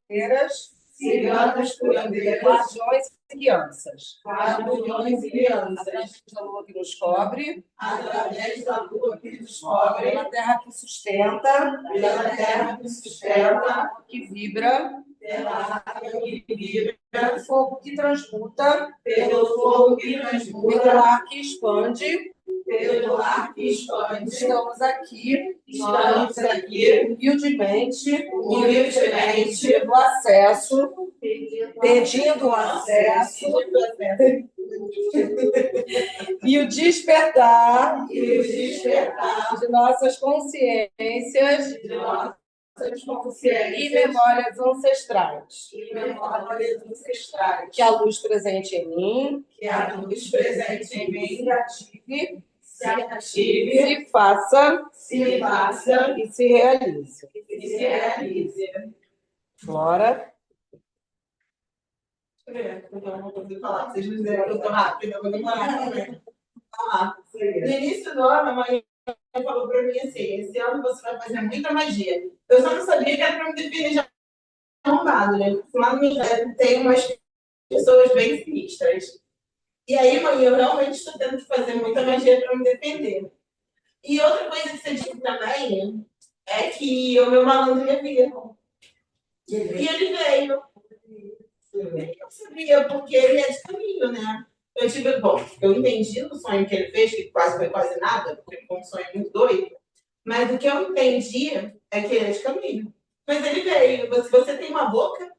ciganas, curandeiras, guardiões e crianças. guardiões e crianças, Através da lua que nos cobre, através da lua que nos cobre, pela terra que sustenta, pela terra que sustenta, que vibra, pela água que vibra, pelo fogo que transmuta, pelo fogo que pelo transmuta, ar que expande. pelo ar que expande. Estamos aqui, Humildemente, pelo acesso, pedindo o acesso e o despertar de nossas consciências de nossas e consciências memórias ancestrais. e memórias ancestrais. Que a luz presente em mim Que a luz presente em mim se ative, se ative, se faça se faça e se realize. e se realize. Flora. Eu não consigo falar, vocês me disseram que eu tô rápida, eu vou demorar também. No início do ano, a mãe falou para mim assim: esse ano você vai fazer muita magia. Eu só não sabia que era para me defender de arrombado, né? Lá no Ministério tem umas pessoas bem sinistras. E aí, mãe, eu realmente estou tendo que fazer muita magia para me defender. E outra coisa que você disse também é que o meu malandro ia vir. E ele veio. Eu sabia, porque ele é de caminho, né? Eu entendi no sonho que ele fez, que quase foi quase nada, porque foi um sonho muito doido. Mas o que eu entendi é que ele é de caminho. Mas ele veio. Você tem uma boca?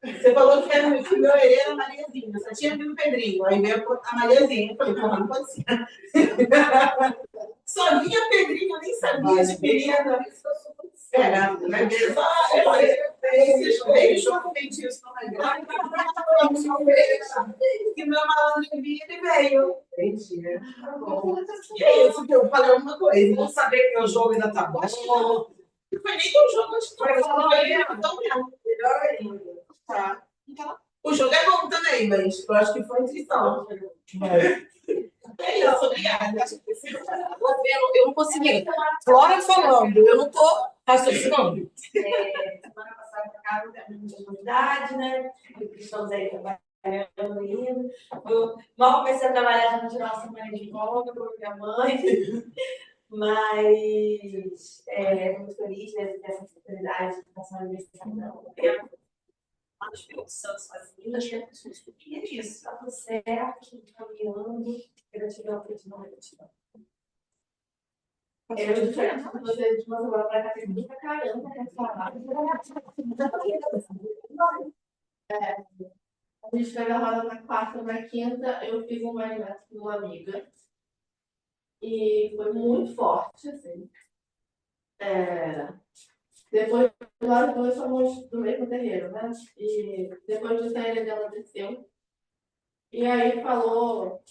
Você falou que era que o meu herê era a Mariazinha. Só tinha vindo o Pedrinho. Aí veio a Mariazinha. Eu falei, porra, não pode ser. Só vinha Pedrinho, eu nem sabia de menina. Esses feios eu entendi isso também. Que meu malandro vinha, ele veio. Entendi. E é isso que eu falei alguma coisa. Vamos saber que meu jogo ainda tá bom. Não foi nem teu jogo, acho que foi então mesmo. Melhor ainda. Tá. O jogo é bom também, mas eu acho que foi intuição. É isso, obrigada. Eu não consegui. Flora falando, eu não tô raciocinando. Semana passada para cá, não temos muita novidade, né? Estamos aí trabalhando ainda. Eu mal comecei a trabalhar, já vou tirar uma semana de folga com minha mãe. Mas estou muito feliz dessa oportunidade de passar a investigação. Lá no Espírito Santo sozinha, e é isso, está tudo certo, caminhando, gratidão, gratidão, gratidão. Eu diferente de você de uma semana para cá, tem muita caramba, né? A gente foi gravada na quarta, na quinta, eu fiz um alimento com uma amiga. E foi muito forte, assim. Depois, nós dois somos do mesmo terreiro, né? E depois disso, a ele dela desceu. E aí falou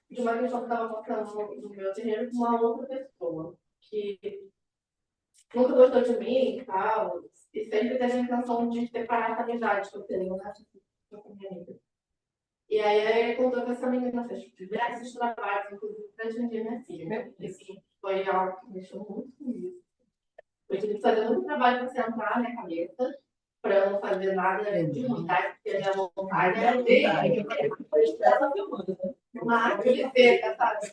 de uma questão que estava passando no meu terreiro com uma outra pessoa. Que nunca gostou de mim e tal. E sempre teve a intenção de separar essa amizade que eu tenho, né? Com minha amiga. E aí ele contou que essa menina fez diversos trabalhos, inclusive para atingir minha filha. Isso foi algo que me mexeu muito comigo. Eu tive que fazer muito trabalho para centrar na minha cabeça, para eu não fazer nada de vontade, porque a minha vontade era ver uma árvore seca, sabe?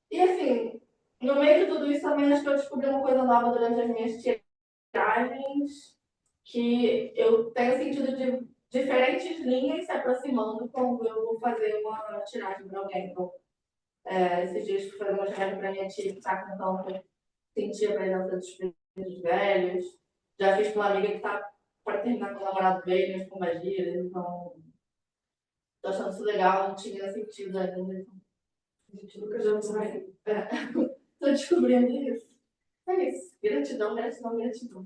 E assim, no meio de tudo isso também acho que eu descobri uma coisa nova durante as minhas tiragens, que eu tenho sentido de diferentes linhas se aproximando quando eu vou fazer uma tiragem para alguém. Então, esses dias que foi uma tiragem para minha tia que está cantando, eu senti a presença dos espíritos velhos. Já fiz com uma amiga que está para terminar com o namorado velho, com magia, então estou achando isso legal, não tinha sentido ainda. Nunca já descobri. Estou descobrindo isso. É isso. Gratidão, gratidão, gratidão.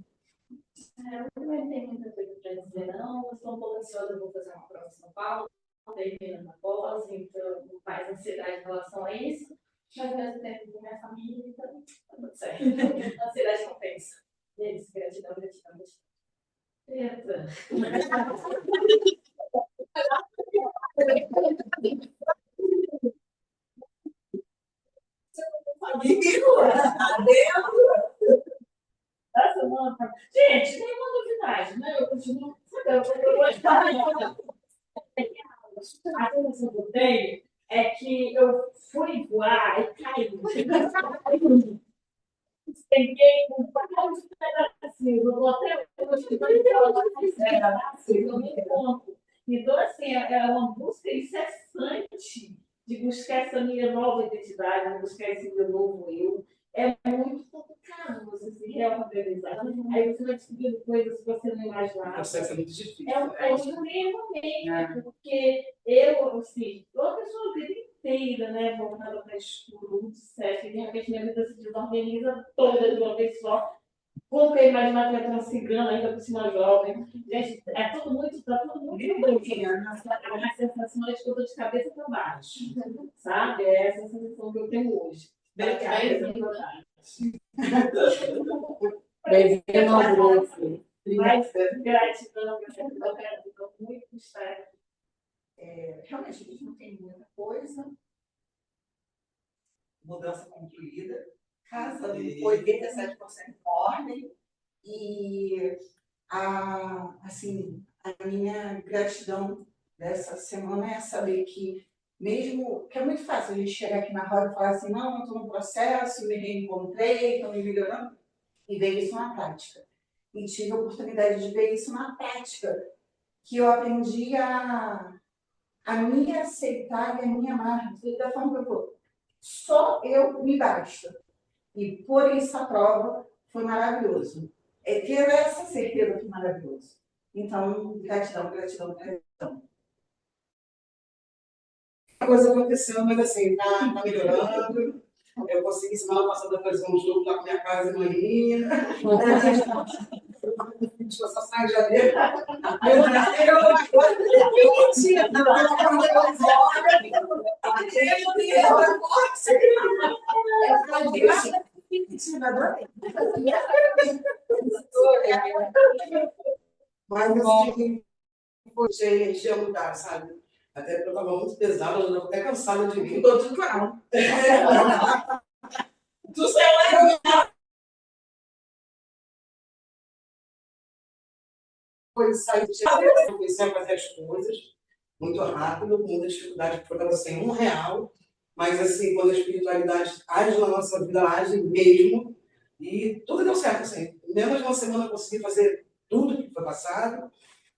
Eu também tenho muita coisa para dizer, não. Eu estou um pouco ansiosa, eu vou fazer uma prova em São Paulo, terminando a pós, então mais ansiedade em relação a isso. Mas ao mesmo tempo com minha família, então tá tudo certo. A ansiedade compensa. E é isso, gratidão, gratidão, gratidão. Eita. Amigo, adentro. Essa semana A sensação que eu tenho é que eu fui voar e caí. Peguei com vários pedacinhos. Eu vou até hoje, eu me encontro. Então, assim, é uma busca incessante de buscar essa minha nova identidade, de buscar esse meu novo eu. É muito complicado você se reorganizar. Aí você vai descobrindo coisas que você não O imaginava. processo é muito difícil. É extremamente, porque eu, assim, uma pessoa a vida inteira, né, voltada para estudo, muito sério, e de repente minha vida se desorganiza toda de uma vez só. Como eu imaginar que eu ia ter uma cigana ainda por cima jovem? Gente, tá tudo muito doido. A sensação é de que eu tô de cabeça para baixo, sabe? É essa sensação que eu tenho hoje. Bem-vindo ao grupo. Mas gratidão, eu quero muito estar aqui. Realmente, a gente não tem muita coisa. Mudança concluída. Casa 87% em ordem. E assim, a minha gratidão dessa semana é saber que, mesmo que é muito fácil a gente chegar aqui na roda e falar assim, não, eu estou no processo, me reencontrei, estou me melhorando, e ver isso na prática. E tive a oportunidade de ver isso na prática, que eu aprendi a me aceitar e a me amar da forma que eu estou. Só eu me basta. E por isso a prova foi maravilhoso. Ter essa certeza foi maravilhoso. Então, gratidão, gratidão, gratidão. A coisa aconteceu, mas assim, tá melhorando. Eu consegui semana passada fazer um jogo lá com minha casa e manhã. Só sai de janeiro. Eu tinha. Mas assim, a energia mudar, sabe? Até porque eu estava muito pesada, eu estava até cansada de mim. Tô tudo não. Do celular. Depois saí comecei a fazer as coisas muito rápido, com muita dificuldade, porque eu estava sem R$ 1. Mas assim, quando a espiritualidade age na nossa vida, age mesmo. E tudo deu certo, assim. Em menos de uma semana eu consegui fazer tudo que foi passado.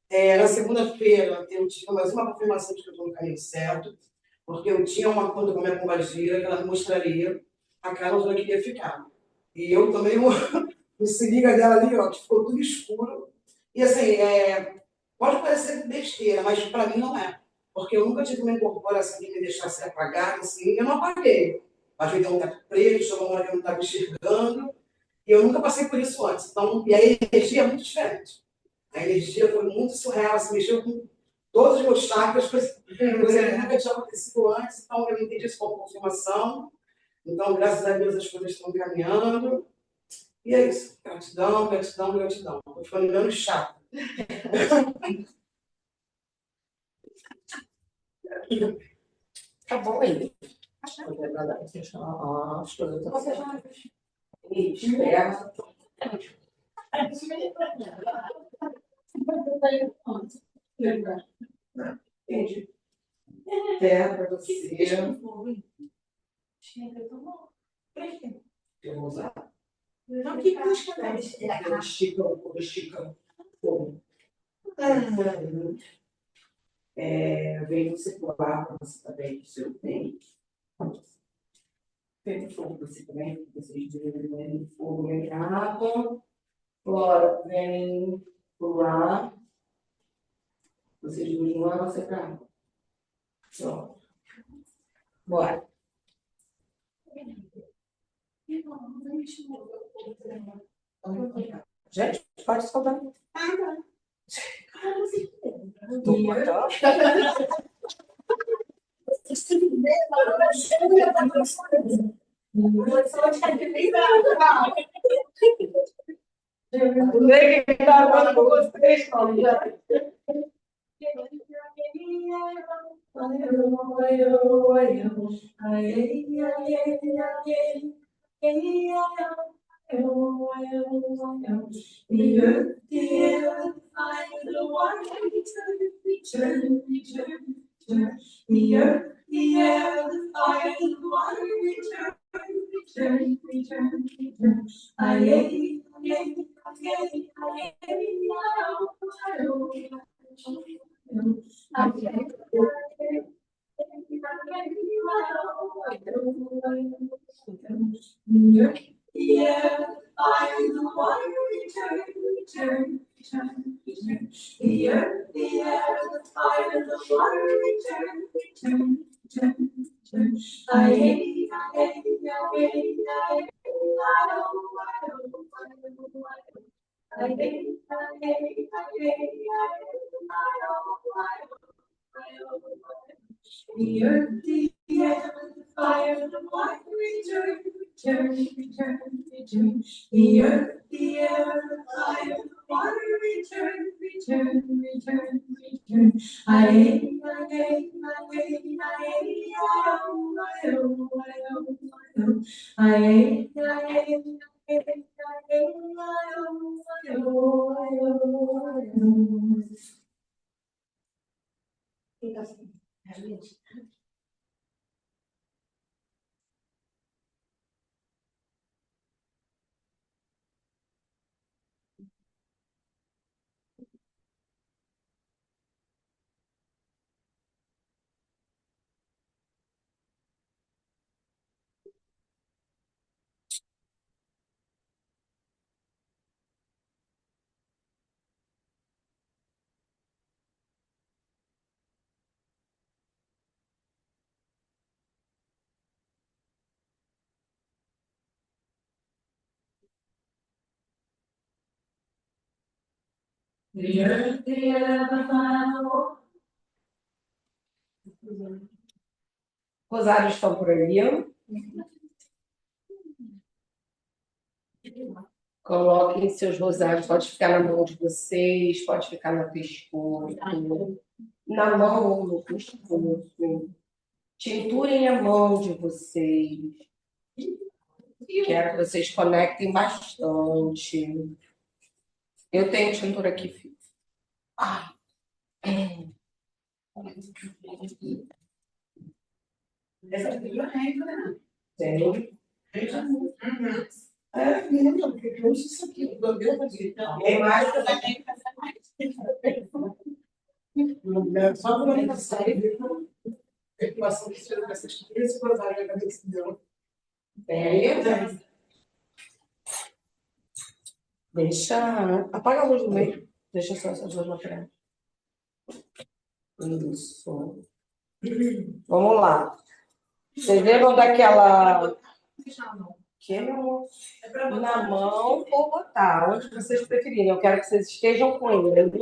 Na segunda-feira, eu tive mais uma confirmação de que eu estou no caminho certo, porque eu tinha um acordo com a minha companheira que ela me mostraria a casa onde ela queria ficar. E eu também me segui dela ali, ó, que ficou tudo escuro. E assim, pode parecer besteira, mas para mim não é. Porque eu nunca tive uma incorporação que me deixasse apagar, assim, eu não apaguei. Mas me deu um teto preto, chegou uma hora que eu não estava enxergando, e eu nunca passei por isso antes. Então, e a energia é muito diferente. A energia foi muito surreal, assim, mexeu com todos os meus chakras, coisa que nunca tinha acontecido antes, então eu entendi isso como confirmação. Então, graças a Deus, as coisas estão caminhando. E é isso. Gratidão, gratidão, gratidão. Estou ficando menos chato. Tá bom aí. Entendi. Terra para você. Eu vou usar. Não, que busca, né? Estica. Vem circular para você também, que o seu tem. Tem fogo para você também, vocês dizem fogo vem água, flora vem pro ar, vocês vêm lá, você para água. Pronto. Bora. Gente, pode soltar. The earth, the air, the fire, the water, return, return, return, return. Aye, aye, aye, aye, the earth, the air, the fire, the water, return, return, return, return. The earth, the air, the fire, the water, return, return, return, return. Aye, aye, aye, aye, the earth, the air, the fire, the water, return, return, return, return. The earth, the air, the fire, the water, return, return, return, return. Aye, aye, aye, aye, aye, aye, The earth, the air, the fire. Rosários estão por aí. Coloquem seus rosários, pode ficar na mão de vocês, pode ficar no pescoço, na mão ou no pescoço. Tinturem a mão de vocês. Quero que vocês conectem bastante. Eu tenho tintura aqui, filho. Ah. Essa aqui é regra, né? Tem. É, menina, porque eu uso isso aqui. Tem mais que Só para ele sair, a equação que você vai ser esse rosário da cabeça dela. tem. Deixa. Apaga a luz do meio. Deixa só essas duas na frente. Isso. Vamos lá. Vocês lembram daquela. Que, meu amor? Na mão ou botar, onde vocês preferirem. Eu quero que vocês estejam com ele.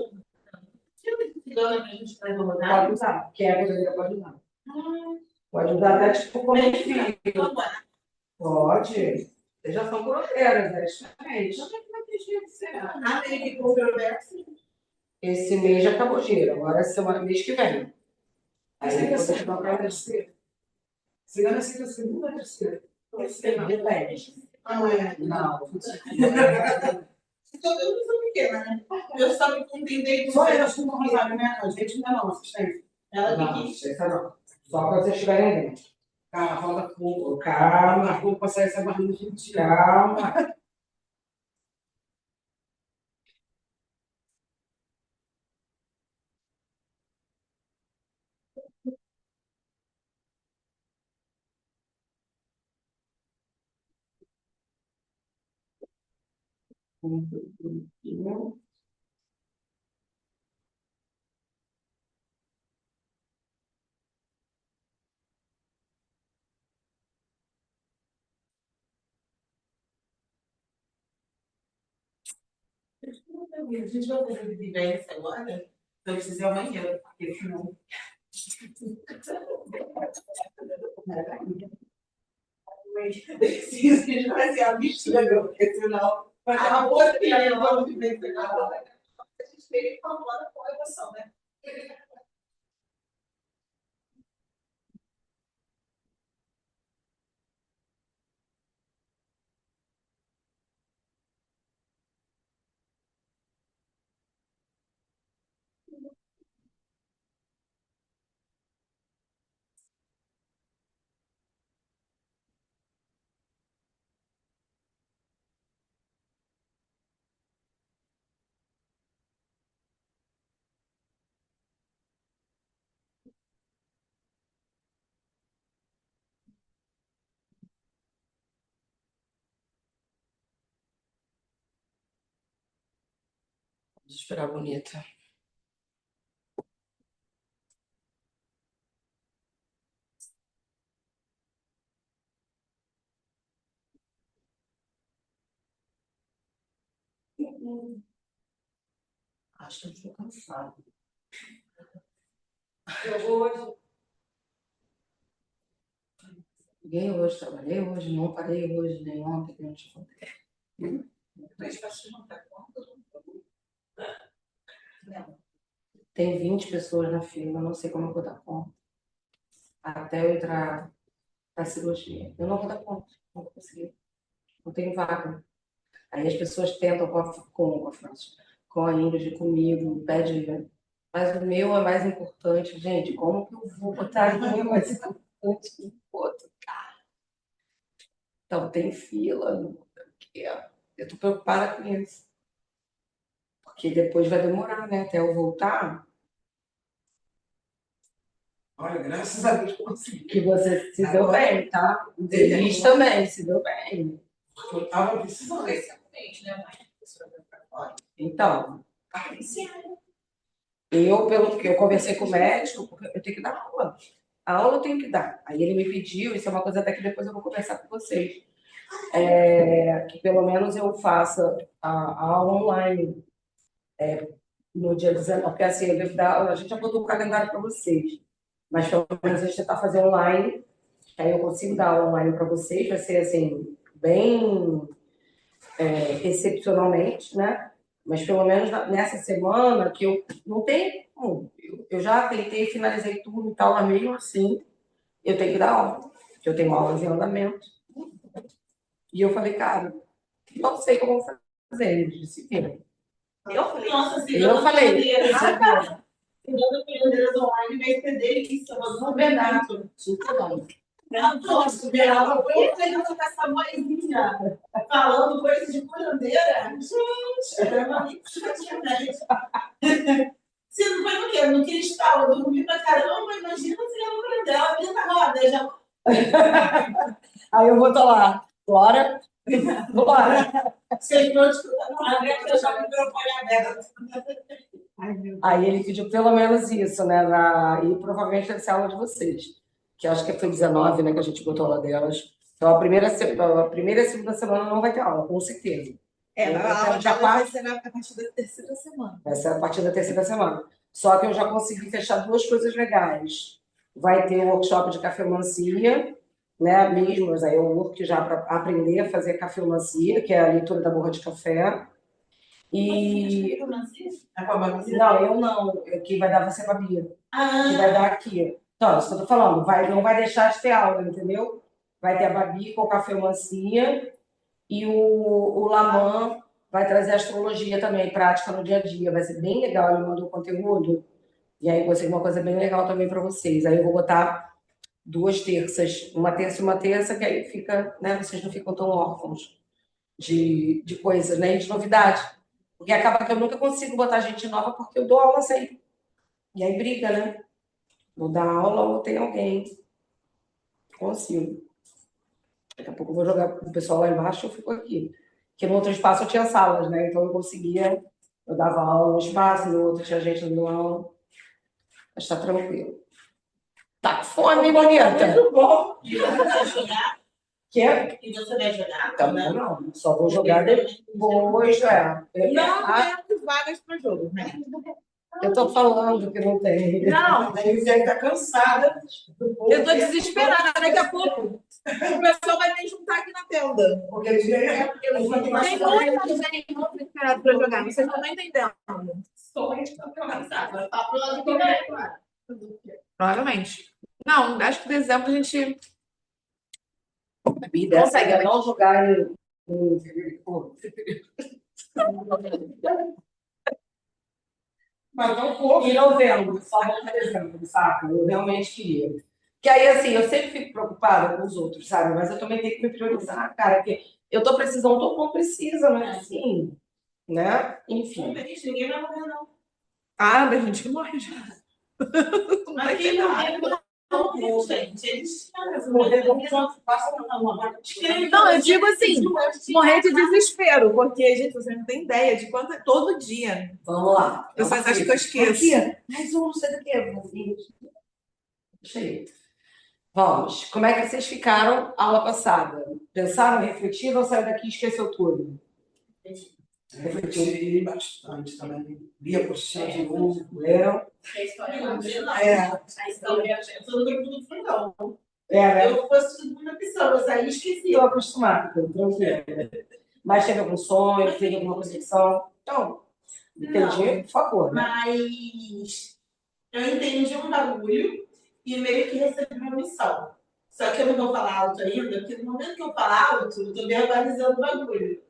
Pode usar. Quer, pode usar. Pode usar até tipo como filho. Pode. Vocês já são curandeiras, é diferente. Esse mês já acabou giro, agora é semana, mês que vem. Aí vocês vão para a terceira. Cigana aceita a segunda ou a terceira? Depende. Não é. Não. Então, eu não sou pequena, né? Eu só me entender Só elas com rosário, né? A gente ainda não, assistente. Ela Não, que quis. essa não. Só quando vocês estiverem dentro. Calma, roda com. Calma, Vou passar essa barriga gentil. calma. A gente vai fazer vivência agora? Então, eu preciso ir amanhã, porque senão. Preciso de fazer a mistura, porque senão. Vai ter uma boa trilha lá no vivência agora. A gente tem que falar com a emoção, né? Esperar bonita. Acho que eu estou cansada. Eu hoje. Liguei hoje, trabalhei hoje, não parei hoje, nem ontem, nem antes de ontem. Tem 20 pessoas na fila, não sei como eu vou dar conta. Até eu entrar na cirurgia. Eu não vou dar conta, não vou conseguir. Não tenho vaga. Aí as pessoas tentam com a Ingrid, comigo, pedem, mas o meu é mais importante. Gente, como que eu vou botar o meu mais importante que o outro? Então, tem fila. Eu tô preocupada com isso. Porque depois vai demorar, né? Até eu voltar. Olha, graças a Deus consegui. Que você se deu bem, tá? O Denis também se deu bem. Eu estava precisando. Então, pelo que eu conversei com o médico, porque eu tenho que dar aula. A aula eu tenho que dar. Aí ele me pediu, isso é uma coisa até que depois eu vou conversar com vocês. Que pelo menos eu faça a aula online no dia 19, porque assim, eu devo dar, a gente já botou o calendário para vocês, mas pelo menos a gente tentar fazer online, aí eu consigo dar aula online para vocês, vai ser assim, bem excepcionalmente, né? Mas pelo menos nessa semana que eu não tenho, eu já tentei, finalizei tudo e tal, mas mesmo assim eu tenho que dar aula, porque eu tenho aulas em andamento. E eu falei, cara, não sei como vou fazer. Ele disse, filha. Eu falei, nossa, Eu falei, Ciranda Pirandeiras Online vai ser delícia, mas não é verdade. Nossa, Verava, eu falei com essa mãezinha falando coisas de curandeira. Gente, era uma internet. Se não foi no quê? No cristal, eu dormi pra caramba, imagina se ela curandeira, ela pinta roda, já. Aí eu vou estar lá, Glória, Vocês não escutaram nada, eu já me microfone aberto. Aí ele pediu pelo menos isso, né? E provavelmente deve ser a aula de vocês, que acho que foi 19, né? Que a gente botou lá delas. Então a primeira e a segunda semana não vai ter aula, com certeza. A aula já vai ser a partir da terceira semana. Vai ser a partir da terceira semana. Só que eu já consegui fechar duas coisas legais. Vai ter um workshop de cafeomancia, né? Mesmo, mas aí eu work já para aprender a fazer cafeomancia, que é a leitura da borra de café. E. Não, eu não. Que vai dar você, Babi. Que vai dar aqui. Então, isso que eu tô falando. Não vai deixar de ter aula, entendeu? Vai ter a Babi com cafeomancia e o Laman vai trazer astrologia também, prática no dia a dia. Vai ser bem legal. Ele mandou conteúdo. E aí, vai ser uma coisa bem legal também para vocês. Aí eu vou botar 2 terças, uma terça e uma terça, que aí fica, né? Vocês não ficam tão órfãos de coisas, né? De novidade. Porque acaba que eu nunca consigo botar gente nova porque eu dou aula sempre. E aí briga, né? Vou dar aula ou tem alguém. Consigo. Daqui a pouco eu vou jogar o pessoal lá embaixo e eu fico aqui. Porque no outro espaço eu tinha salas, né? Então eu conseguia, eu dava aula no espaço, no outro tinha gente dando aula. Mas tá tranquilo. Tá com fome, bonita? Muito bom. E você vai jogar? Quer? E você vai jogar? Também não. Só vou jogar depois. Não temos vagas para jogo, né? Eu tô falando que não tem. Não, A Elisele tá cansada. eu tô desesperada. Daqui a pouco o pessoal vai me juntar aqui na tenda. Porque a gente Tem muita gente desesperada para jogar. Vocês não estão entendendo. Provavelmente. Não, acho que dezembro a gente. Consegue não jogar em Mas não for. em novembro, só vamos dezembro, saca? Eu realmente queria. Que aí, assim, eu sempre fico preocupada com os outros, sabe? Mas eu também tenho que me priorizar, cara, porque eu tô precisando, todo mundo precisa, mas assim, né? Enfim. Ninguém vai morrer, não. Ah, da gente que morre já. Mas quem morrer, morrer, gente. Eles Morrer vamos juntos, passa uma Não, eu digo assim, morrer de desespero, porque, gente, você não tem ideia de quanto é todo dia. Vamos lá. As pessoas acham que eu esqueço. Aqui, mais um, não sei do que. Deixa aí. Vamos. Como é que vocês ficaram aula passada? Pensaram, refletiram ou saiu daqui e esqueceu tudo? Refleti bastante também. Li a profissão de novo. Leram? A história A história, eu sou do grupo do fundão. Né? Eu fosse tudo muita pessoa, mas aí esqueci. Estou acostumada, tranquilo. Mas teve algum sonho, teve alguma concepção? Então, entendi, por favor. Né? Mas eu entendi um bagulho e meio que recebi uma missão. Só que eu não vou falar alto ainda, porque no momento que eu falar alto, eu tô verbalizando o bagulho.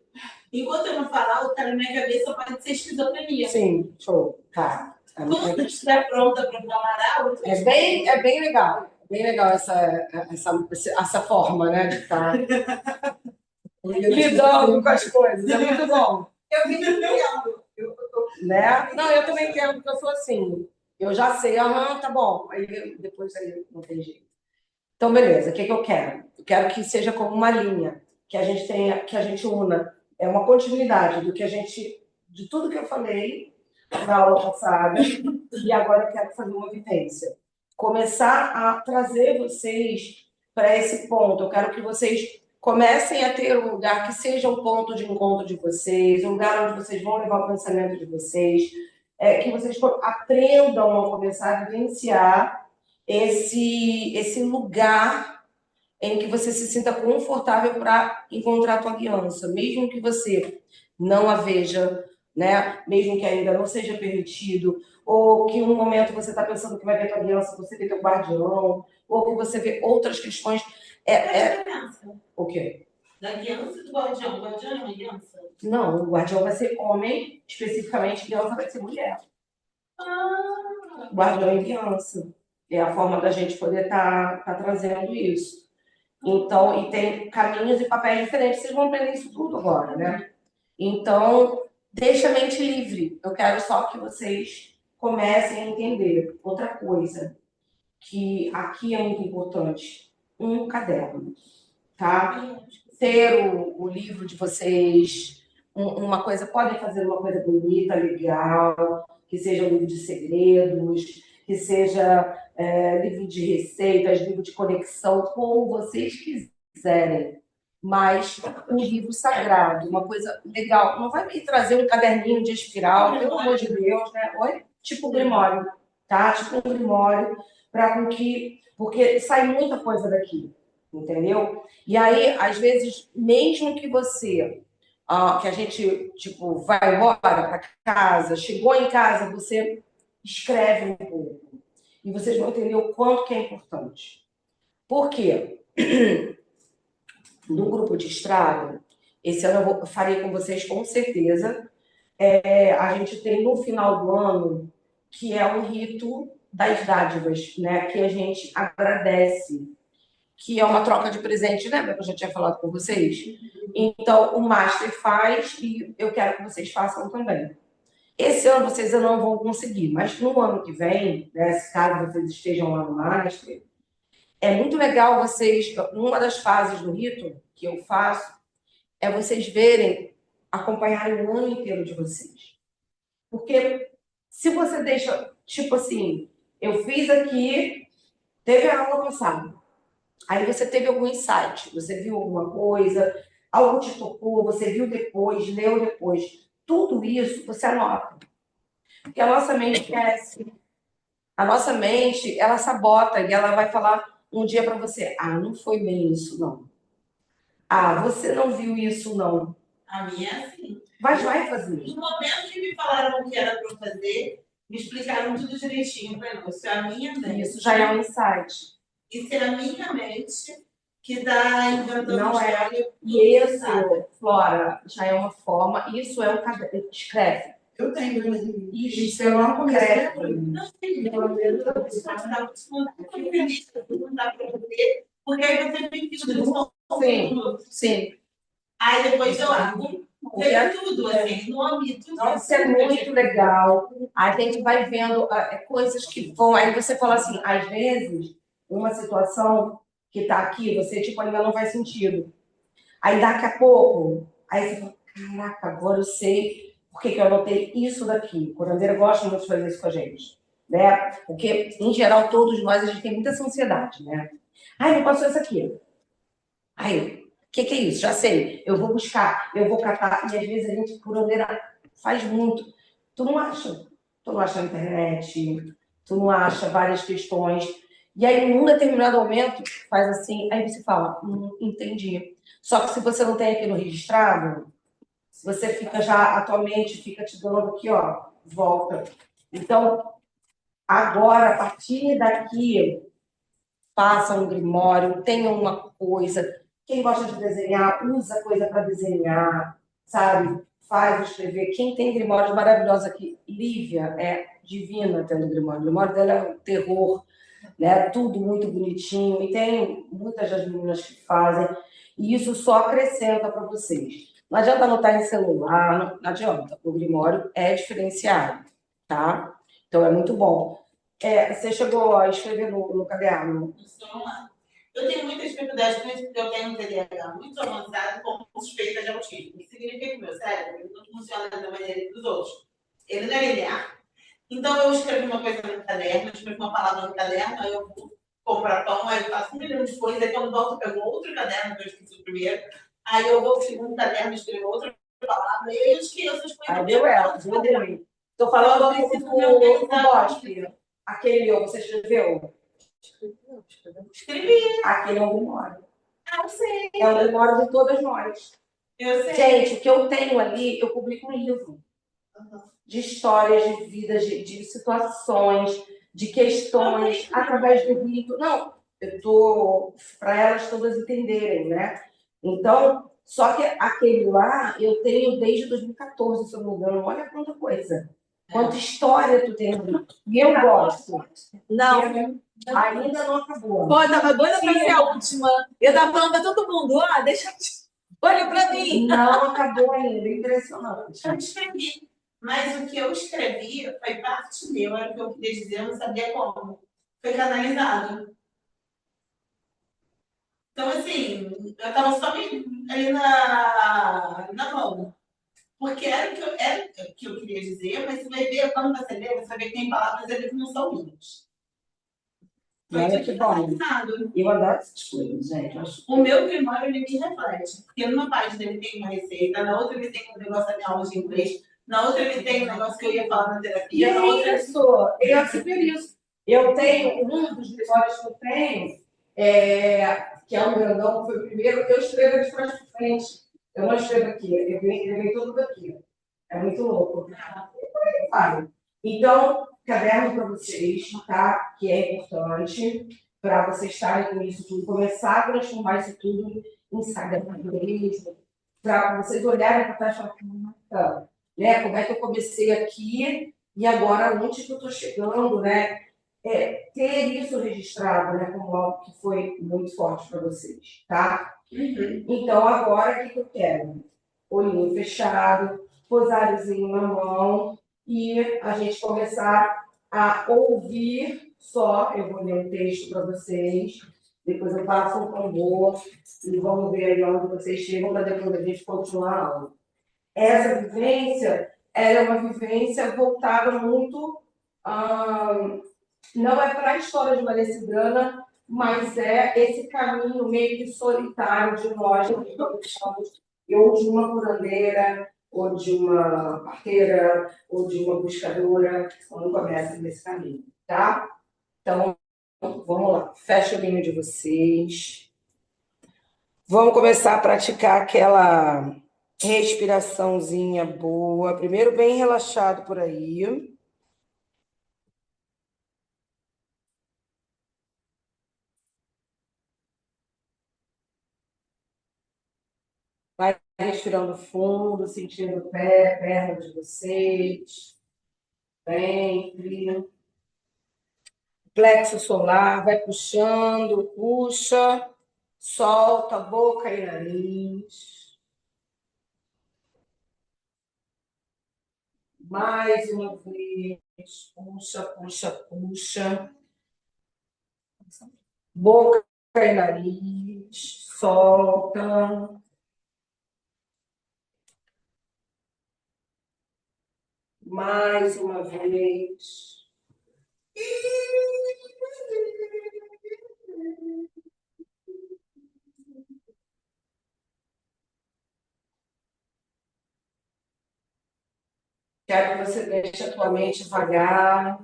Enquanto eu não falar alto, tá na minha cabeça pode ser esquizofrenia. Sim, show. Tá. Quando eu estiver pronta para falar alto, É bem legal. Bem legal essa forma, né, de estar lidando com as coisas. É muito bom. eu me entendo. Né? Não, eu também entendo, porque eu sou assim. Eu já sei, tá bom. Aí depois aí não tem jeito. Então, beleza, o que eu quero? Eu quero que seja como uma linha, que a gente tenha, que a gente una. É uma continuidade de tudo que eu falei na aula passada, e agora eu quero fazer uma vivência. Começar a trazer vocês para esse ponto. Eu quero que vocês comecem a ter um lugar que seja um ponto de encontro de vocês, um lugar onde vocês vão levar o pensamento de vocês, que vocês aprendam a começar a vivenciar esse lugar em que você se sinta confortável para encontrar a tua guiança, mesmo que você não a veja, né? Mesmo que ainda não seja permitido, ou que um momento você está pensando que vai ver tua guiança, você vê teu guardião, ou que você vê outras questões. O quê? Da guiança do guardião. O guardião é uma guiança? Não, o guardião vai ser homem, especificamente, guiança vai ser mulher. Guardião e guiança. É a forma da gente poder estar trazendo isso. Então, e tem caminhos e papéis diferentes. Vocês vão aprender isso tudo agora, né? Então, deixa a mente livre. Eu quero só que vocês comecem a entender outra coisa, que aqui é muito importante. Um caderno, tá? Ter o livro de vocês, uma coisa, podem fazer uma coisa bonita, legal, que seja um livro de segredos, que seja livro de receitas, livro de conexão, como vocês quiserem. Mas um livro sagrado, uma coisa legal. Não vai me trazer um caderninho de espiral, pelo amor de Deus, né? Oi? Tipo Grimório, tá? Tipo um Grimório, porque sai muita coisa daqui, entendeu? E aí, às vezes, mesmo que você, que a gente, tipo, vai embora para casa, chegou em casa, você escreve um pouco. E vocês vão entender o quanto que é importante. Por quê? No grupo de estrada, esse ano eu farei com vocês com certeza. A gente tem no final do ano, que é um rito das dádivas, né? Que a gente agradece, que é uma troca de presente, lembra que eu já tinha falado com vocês? Então, o Master faz e eu quero que vocês façam também. Esse ano vocês não vão conseguir, mas no ano que vem, né, se caso vocês estejam lá no Master, é muito legal vocês, uma das fases do rito que eu faço, é vocês acompanharem o ano inteiro de vocês. Porque se você deixa, tipo assim, eu fiz aqui, teve a aula passada, aí você teve algum insight, você viu alguma coisa, algo te tocou, você viu depois, leu depois, tudo isso você anota. Porque a nossa mente esquece. A nossa mente, ela sabota e ela vai falar um dia para você, não foi bem isso, não. Você não viu isso, não. A minha é assim. Vai fazer. No momento que me falaram o que era para fazer, me explicaram tudo direitinho. Isso é a minha mente. Isso já é um insight. Isso é a minha mente que está inventando não história. E isso, Flora, já é uma forma. Isso é um caderno. Escreve. Eu tenho, mas Isso é uma concreto. Não sei, pelo menos não dá para fazer, porque aí você tem que Sim. Aí depois eu abro. Veio tudo, assim, nome, tudo. Isso é muito legal. A gente vai vendo coisas que vão. Aí você fala assim, às vezes, uma situação que está aqui, você tipo, ainda não faz sentido. Aí daqui a pouco, aí você fala, caraca, agora eu sei por que que eu anotei isso daqui. O curandeiro gosta muito de fazer isso com a gente, né? Porque, em geral, todos nós, a gente tem muita ansiedade, né? Ai, me passou isso aqui. Aí, o que é isso? Já sei. Eu vou buscar, eu vou catar. E às vezes a gente, curandeira, faz muito. Tu não acha? Tu não acha na internet, tu não acha várias questões. E aí, num determinado momento, faz assim, aí você fala, entendi. Só que se você não tem aquilo registrado, você fica já, a tua mente fica te dando aqui, ó, volta. Então, agora, a partir daqui, faça um grimório, tenha uma coisa. Quem gosta de desenhar, usa coisa para desenhar, sabe? Faz escrever. Quem tem grimórios maravilhosos aqui, Lívia é divina tendo grimório. O grimório dela é um terror, né? Tudo muito bonitinho. E tem muitas das meninas que fazem. E isso só acrescenta para vocês. Não adianta anotar em celular, não adianta. O grimório é diferenciado, tá? Então é muito bom. Você chegou a escrever no caderno? Vamos lá. Eu tenho muitas dificuldades com isso, porque eu tenho um TDAH muito avançado com suspeita de autismo. Isso significa que o meu cérebro não funciona da maneira dos outros. Ele não é linear. Então, eu escrevo uma coisa no caderno, eu escrevo uma palavra no caderno, aí eu vou comprar pão, aí eu faço 1 milhão de coisas, aí quando volto eu pego outro caderno, que eu esqueci o primeiro, aí eu vou pro segundo caderno, escrevo outra palavra, e aí eu esqueço as coisas. Aí deu ela, deu ruim. Estou falando do Bosque. Aquele você escreveu? Escrevi. Aquele é um grimório. Ah, eu sei. É um grimório de todas nós. Eu sei. Gente, o que eu tenho ali, eu publico um livro de histórias, de vidas, de situações, de questões, através do rito. Não, eu estou para elas todas entenderem, né? Então, só que aquele lá eu tenho desde 2014, se eu não me engano. Olha quanta coisa. Quanta história tu tem ali. E eu gosto. Não. Ainda não acabou. Pô, eu tava doida pra ser a última. Eu tava falando pra todo mundo, deixa. Olha pra mim. Não acabou ainda, impressionante. Eu escrevi. Mas o que eu escrevi foi parte meu, era o que eu queria dizer, eu não sabia como. Foi canalizado. Então, assim, eu estava só ali na mão. Porque era o que eu queria dizer, mas você vai ver, quando você lê, você vai ver que tem palavras ali que não são minhas. Olha que bom. Eu adoro essas coisas, gente. O meu grimório, ele me reflete. Porque numa página ele tem uma receita, na outra ele tem um negócio da minha aula de inglês, na outra ele tem um negócio que eu ia falar na terapia, na outra... Eu super isso. Eu tenho, um dos grimórios que eu tenho, que é um grandão, que foi o primeiro, eu escrevo de trás para frente. Eu não escrevo aqui, eu venho tudo daqui. É muito louco. Vai. Então, caderno para vocês, tá? Que é importante para vocês estarem com isso tudo, começar a transformar isso tudo em sagrado, para vocês olharem para trás e falarem, né? Como é que eu comecei aqui e agora onde que eu estou chegando, né? Ter isso registrado, né? Como algo que foi muito forte para vocês, tá? Então, agora, o que eu quero? Olhinho fechado, rosáriozinho na mão, e a gente começar a ouvir só. Eu vou ler um texto para vocês, depois eu passo um tambor e vamos ver aí onde vocês chegam para depois a gente continuar a aula. Essa vivência, ela é uma vivência voltada muito, não é para a história de Maria Cigana, mas é esse caminho meio que solitário de nós, ou de uma curandeira, ou de uma parteira, ou de uma buscadora, quando começa nesse caminho, tá? Então, vamos lá. Fecha o olhinho de vocês. Vamos começar a praticar aquela respiraçãozinha boa. Primeiro, bem relaxado por aí. Vai respirando fundo, sentindo o pé, perna de vocês. Ventre. Plexo solar, vai puxando, puxa, solta boca e nariz. Mais uma vez, puxa, puxa, puxa. Boca e nariz. Solta. Mais uma vez. Quero que você deixe a tua mente vagar,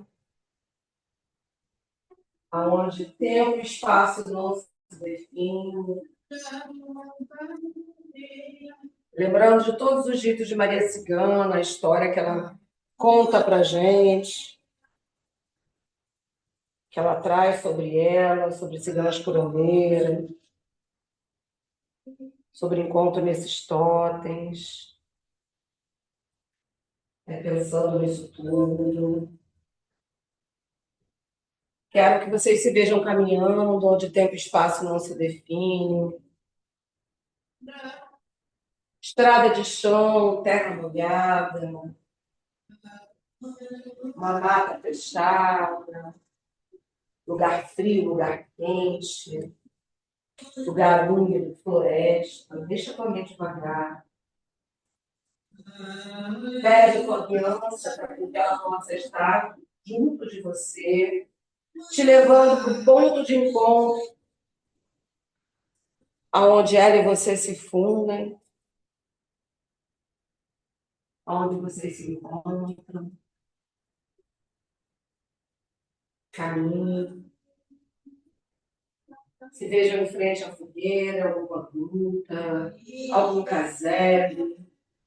aonde tempo e espaço não se definem. Lembrando de todos os ditos de Maria Cigana, a história que ela conta pra gente, que ela traz sobre ela, sobre ciganas curandeiras, sobre encontro nesses totens, pensando nisso tudo. Quero que vocês se vejam caminhando, onde tempo e espaço não se definem. Estrada de chão, terra molhada, uma mata fechada, lugar frio, lugar quente, lugar úmido, floresta. Deixa a tua mente vagar. Pede confiança para que ela possa estar junto de você, te levando para o ponto de encontro, aonde ela e você se fundem, aonde vocês se encontram, caminhem, se vejam em frente à fogueira, alguma gruta, algum casebre.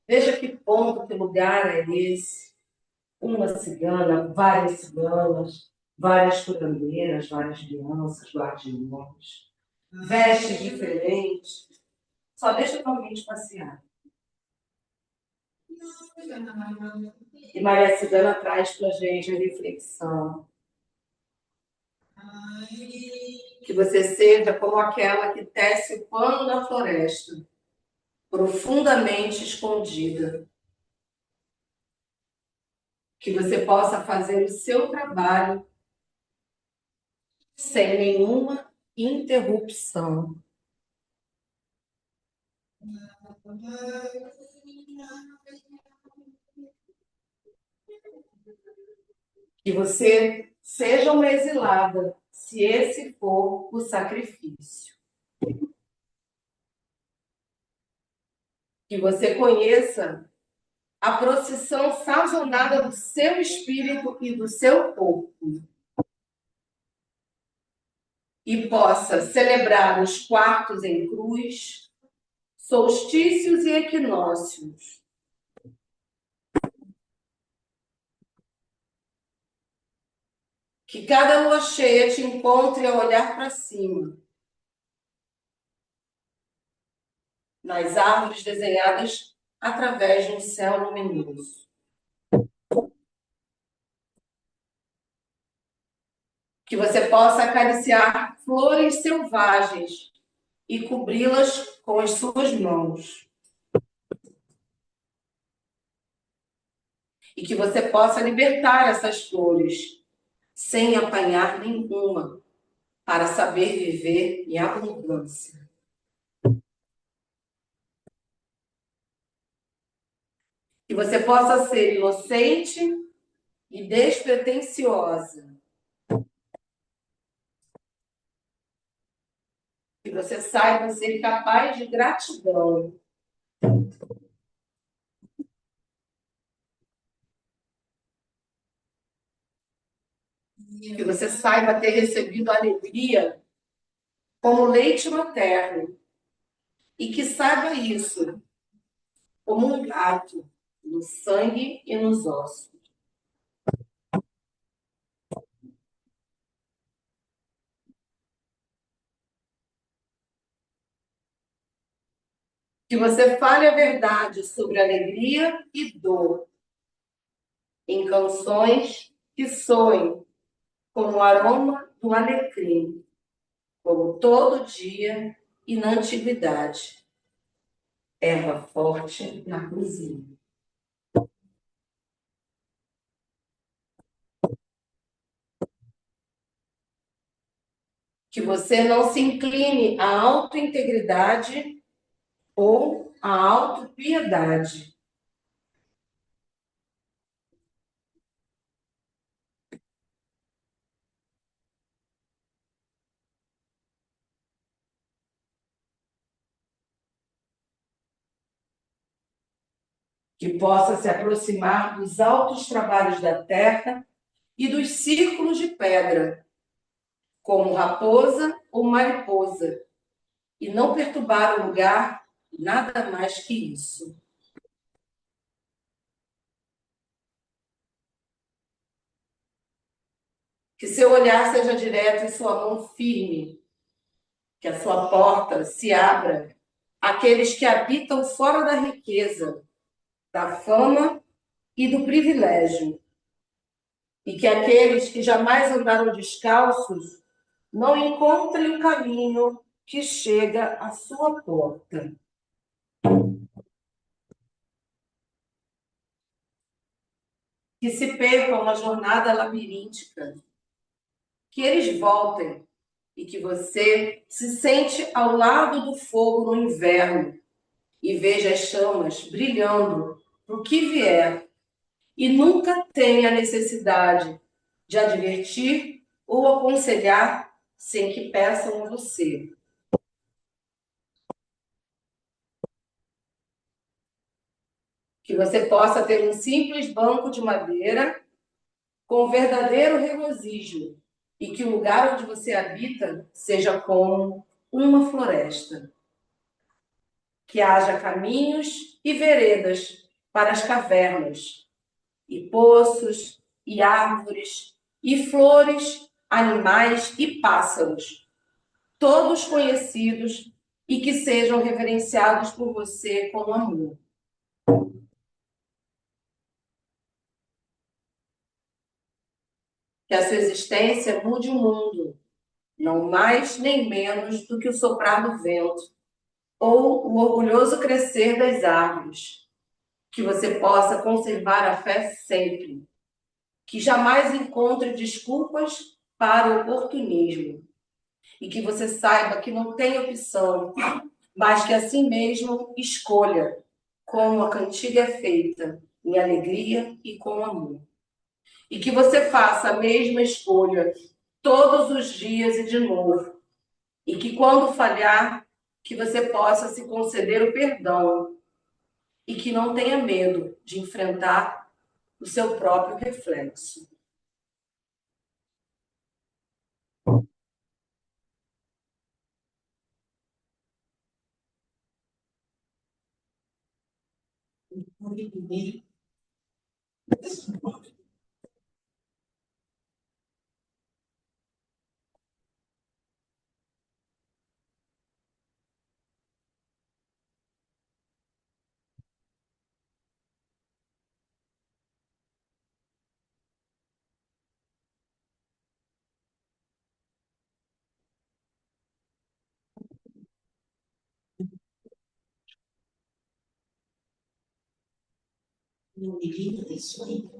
Veja que ponto, que lugar é esse. Uma cigana, várias ciganas, várias curandeiras, várias crianças, guardiões, vestes diferentes. Só deixa tua mente passear. E Maria Cigana traz para a gente a reflexão. Que você seja como aquela que tece o pano da floresta, profundamente escondida. Que você possa fazer o seu trabalho sem nenhuma interrupção. Que você seja uma exilada, se esse for o sacrifício. Que você conheça a procissão sazonada do seu espírito e do seu corpo. E possa celebrar os quartos em cruz, solstícios e equinócios. Que cada lua cheia te encontre a olhar para cima, nas árvores desenhadas através de um céu luminoso. Que você possa acariciar flores selvagens e cobri-las com as suas mãos. E que você possa libertar essas flores, sem apanhar nenhuma, para saber viver em abundância. Que você possa ser inocente e despretensiosa. Que você saiba ser capaz de gratidão. Que você saiba ter recebido a alegria como leite materno. E que saiba isso como um gato, no sangue e nos ossos. Que você fale a verdade sobre alegria e dor em canções que soem como o aroma do alecrim, como todo dia e na antiguidade. Erva forte na cozinha. Que você não se incline à autointegridade ou à autopiedade. Que possa se aproximar dos altos trabalhos da terra e dos círculos de pedra, como raposa ou mariposa, e não perturbar o lugar, nada mais que isso. Que seu olhar seja direto e sua mão firme, que a sua porta se abra àqueles que habitam fora da riqueza, da fama e do privilégio, e que aqueles que jamais andaram descalços não encontrem o caminho que chega à sua porta. Que se percam na jornada labiríntica, que eles voltem e que você se sente ao lado do fogo no inverno e veja as chamas brilhando para o que vier e nunca tenha necessidade de advertir ou aconselhar sem que peçam a você. Que você possa ter um simples banco de madeira com verdadeiro regozijo e que o lugar onde você habita seja como uma floresta. Que haja caminhos e veredas para as cavernas, e poços, e árvores, e flores, animais e pássaros, todos conhecidos e que sejam reverenciados por você com amor. Que a sua existência mude o mundo, não mais nem menos do que o soprar do vento, ou o orgulhoso crescer das árvores. Que você possa conservar a fé sempre. Que jamais encontre desculpas para o oportunismo. E que você saiba que não tem opção, mas que assim mesmo escolha, como a cantiga é feita, em alegria e com amor. E que você faça a mesma escolha todos os dias e de novo. E que quando falhar, que você possa se conceder o perdão. E que não tenha medo de enfrentar o seu próprio reflexo. Un divino de sueño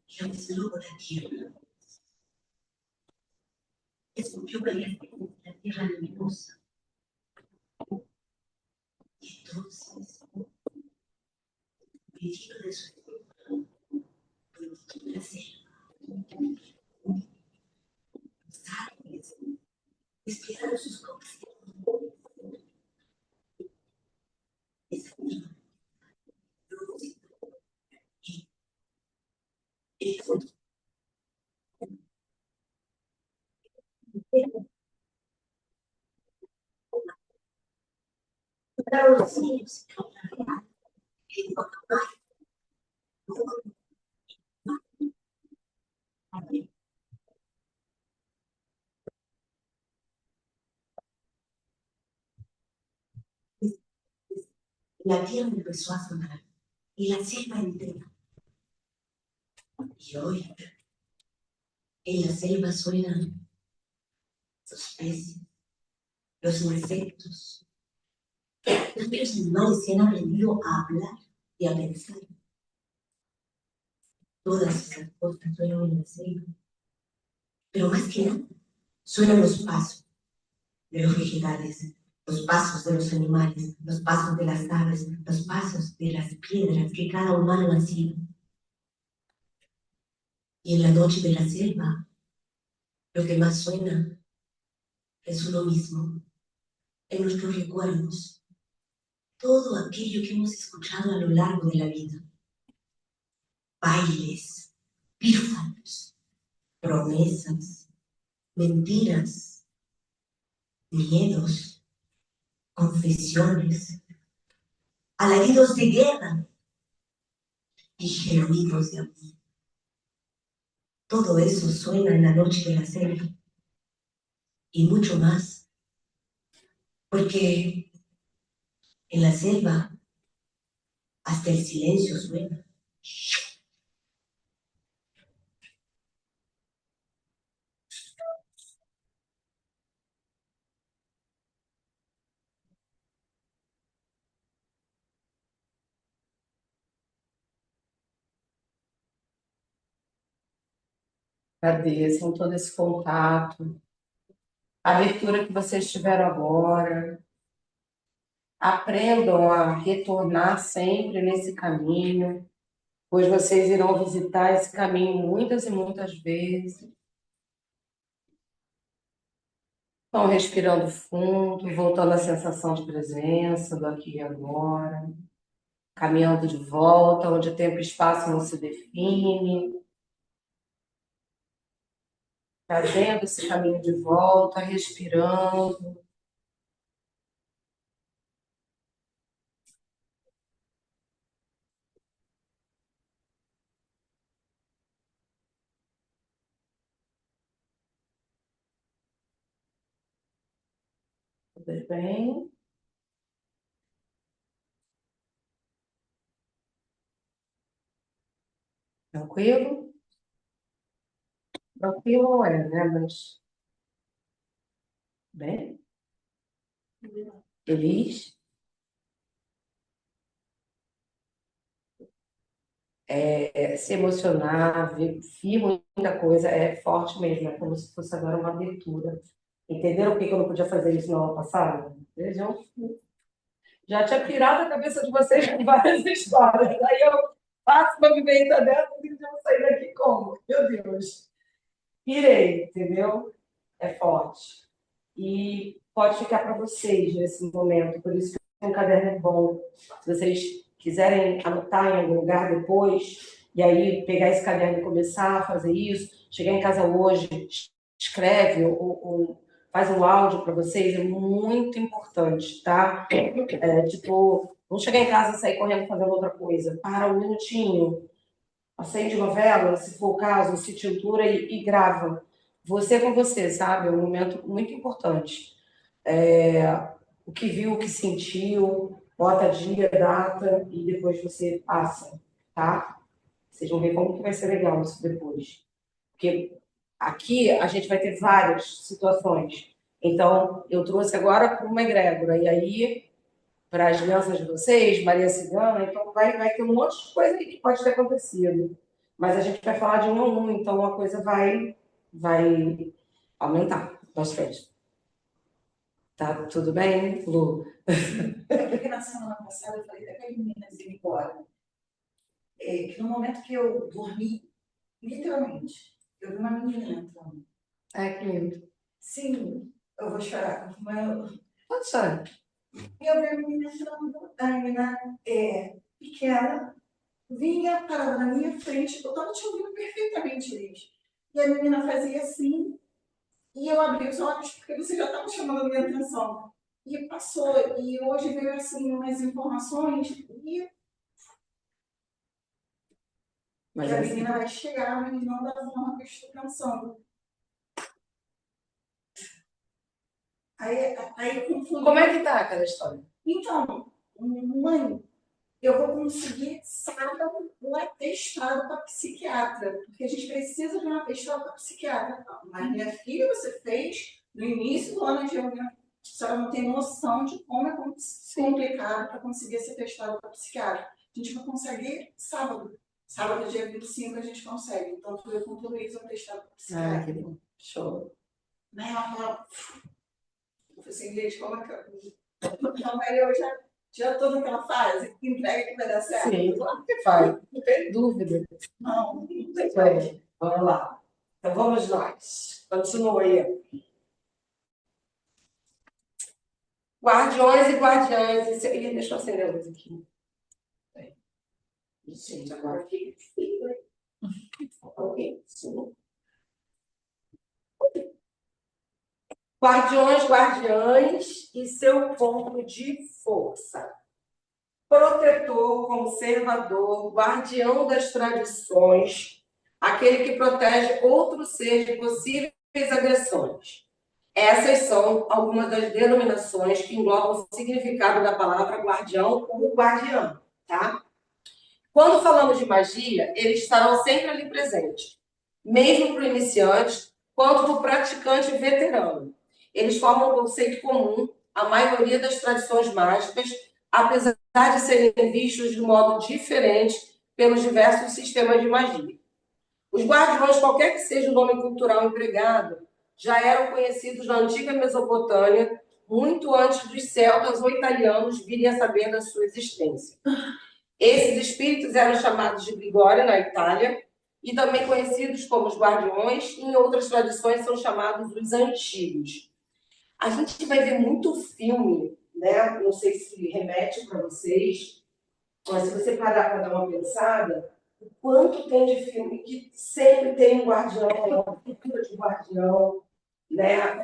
que observó la tierra. Escupió caliente la tierra luminosa. Y entonces, divino de sueño, provocó la selva. Los árboles desplegaron sus copas. Esa tierra, y juntaron los cielos y la tierra empezó a sonar y la selva entera. Y hoy, en la selva suenan los peces, los insectos. Los animales se han aprendido a hablar y a pensar. Todas esas cosas suenan en la selva. Pero más que nada, suenan los pasos de los vegetales, los pasos de los animales, los pasos de las aves, los pasos de las piedras que cada humano ha sido. Y en la noche de la selva, lo que más suena es uno mismo, en nuestros recuerdos, todo aquello que hemos escuchado a lo largo de la vida. Bailes, pírfanos, promesas, mentiras, miedos, confesiones, alaridos de guerra y gemidos de amor. Todo eso suena en la noche de la selva y mucho más, porque en la selva hasta el silencio suena. Agradeçam todo esse contato, a abertura que vocês tiveram agora. Aprendam a retornar sempre nesse caminho, pois vocês irão visitar esse caminho muitas e muitas vezes. Estão respirando fundo, voltando à sensação de presença do aqui e agora, caminhando de volta, onde tempo e espaço não se define, trazendo esse caminho de volta, respirando. Tudo bem? Tranquilo? Tranquilo não é, né? Mas bem? Feliz? Se emocionar, ver muita coisa, é forte mesmo, é como se fosse agora uma abertura. Entenderam por que eu não podia fazer isso no ano passado? Vejam, já tinha pirado a cabeça de vocês com várias histórias. Aí eu faço uma vivência dessa e já vou sair daqui como? Meu Deus. Pirei, entendeu? É forte. E pode ficar para vocês nesse momento, por isso que um caderno é bom. Se vocês quiserem anotar em algum lugar depois, e aí pegar esse caderno e começar a fazer isso, chegar em casa hoje, escreve ou faz um áudio para vocês, é muito importante, tá? Tipo, não chegar em casa e sair correndo fazendo outra coisa. Para um minutinho, acende novela, se for o caso, se tintura e grava. Você com você, sabe? É um momento muito importante. O que viu, o que sentiu, bota dia, data e depois você passa, tá? Vocês vão ver como que vai ser legal isso depois. Porque aqui a gente vai ter várias situações. Então, eu trouxe agora para uma egrégora. E aí, para as crianças de vocês, Maria Cigana, então vai ter um monte de coisa aí que pode ter acontecido. Mas a gente vai falar de um a um, então a coisa vai aumentar bastante. Tá tudo bem, Lu? Porque na semana passada eu falei até com as meninas irem embora. Que no momento que eu dormi, literalmente, eu vi uma menina entrando. Ai, que lindo. Sim, eu vou chorar. Mas Pode chorar. eu vi a menina entrando, a menina pequena, vinha, parava na minha frente, eu estava te ouvindo perfeitamente, Liz. E a menina fazia assim, e eu abri os olhos, porque você já estava chamando a minha atenção. E passou, e hoje veio assim umas informações, e Mas que a assim, menina vai chegar, mas não da forma que eu estou pensando. Aí confundi. como é que tá aquela história? Então, mãe, eu vou conseguir sábado um atestado para psiquiatra, porque a gente precisa de um atestado para psiquiatra. Mas minha filha, você fez no início do ano de reunião. A senhora não tem noção de como é complicado para conseguir esse atestado para psiquiatra. A gente vai conseguir sábado. Sábado, dia 25, a gente consegue. Então, eu com tudo isso, eu atestado para psiquiatra. Ah, que bom. Show. Né? Ela assim, gente, como é que eu... Não, aí eu já estou naquela fase, entrega que vai dar certo. Sim, claro que vai, não tem dúvida. Não tem Bem, vamos lá. Então vamos nós. Continua aí. Guardiões e guardiãs. Ih, deixa eu acender a luz aqui. Gente, agora fica difícil, hein? Ok, sim. Guardiões, guardiães e seu ponto de força. Protetor, conservador, guardião das tradições, aquele que protege outro ser de possíveis agressões. Essas são algumas das denominações que englobam o significado da palavra guardião ou guardião, tá? Quando falamos de magia, eles estarão sempre ali presentes, mesmo para o iniciante, quanto para o praticante veterano. Eles formam um conceito comum à maioria das tradições mágicas, apesar de serem vistos de modo diferente pelos diversos sistemas de magia. Os guardiões, qualquer que seja o nome cultural empregado, já eram conhecidos na antiga Mesopotâmia, muito antes dos celtas ou italianos virem a saber da sua existência. Esses espíritos eram chamados de Grigori na Itália e também conhecidos como os guardiões, e em outras tradições são chamados os antigos. A gente vai ver muito filme, né? Não sei se remete para vocês, mas se você parar para dar uma pensada, o quanto tem de filme que sempre tem um guardião, uma figura de guardião, né?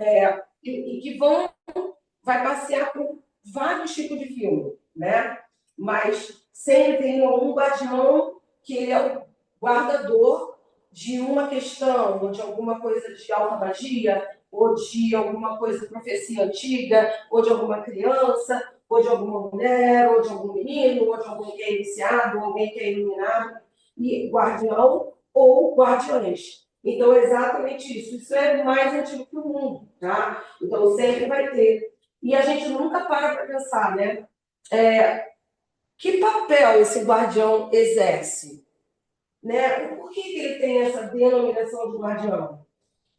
E que vai passear por vários tipos de filme, né? Mas sempre tem um guardião que ele é o guardador de uma questão, ou de alguma coisa de alta magia, ou de alguma coisa, profecia antiga, ou de alguma criança, ou de alguma mulher, ou de algum menino, ou de alguém que é iniciado, ou alguém que é iluminado, e guardião ou guardiões. Então, é exatamente isso. Isso é mais antigo que o mundo, tá? Então, sempre vai ter. E a gente nunca para pensar, né? Que papel esse guardião exerce? Né? Por que ele tem essa denominação de guardião?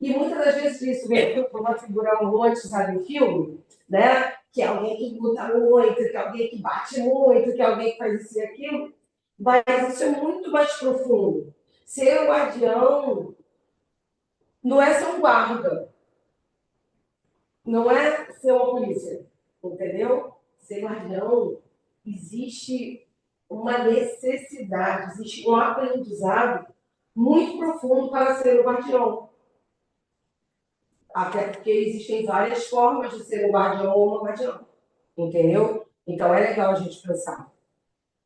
E muitas das vezes isso vem por uma figura romantizada em filme, né? Que é alguém que luta muito, que é alguém que bate muito, que é alguém que faz isso e aquilo. Mas isso é muito mais profundo. Ser um guardião não é ser um guarda, não é ser uma polícia, entendeu? Ser guardião, existe uma necessidade, existe um aprendizado muito profundo para ser um guardião. Até porque existem várias formas de ser um guardião ou uma guardiã, entendeu? Então é legal a gente pensar.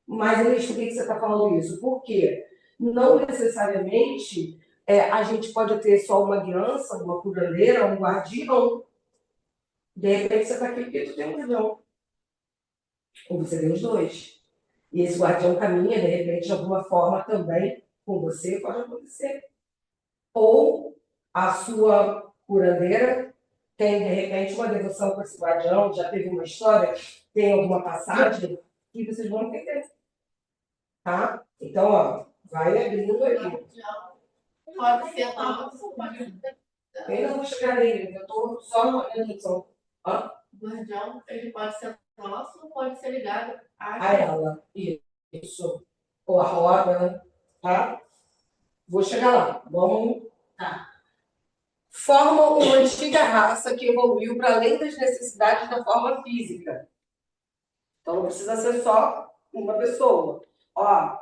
Mas, Elis, por que você está falando isso? Porque não necessariamente a gente pode ter só uma guiança, uma curandeira, um guardião. De repente você está aqui porque tu tem um guardião. Ou você tem os dois. E esse guardião caminha, de repente, de alguma forma também com você, pode acontecer. Ou a sua curandeira tem, de repente, uma devoção com esse guardião, já teve uma história, tem alguma passagem, e vocês vão entender. Tá? Então, ó, vai abrindo aí. Pode ser nosso. Eu ainda vou chegar nele, eu estou só na introdução. O guardião, ele pode ser nosso ou pode ser ligado A ela. Isso. Ou a roda, tá? Vou chegar lá. Vamos. Tá. Formam uma antiga raça que evoluiu para além das necessidades da forma física. Então, não precisa ser só uma pessoa. Ó,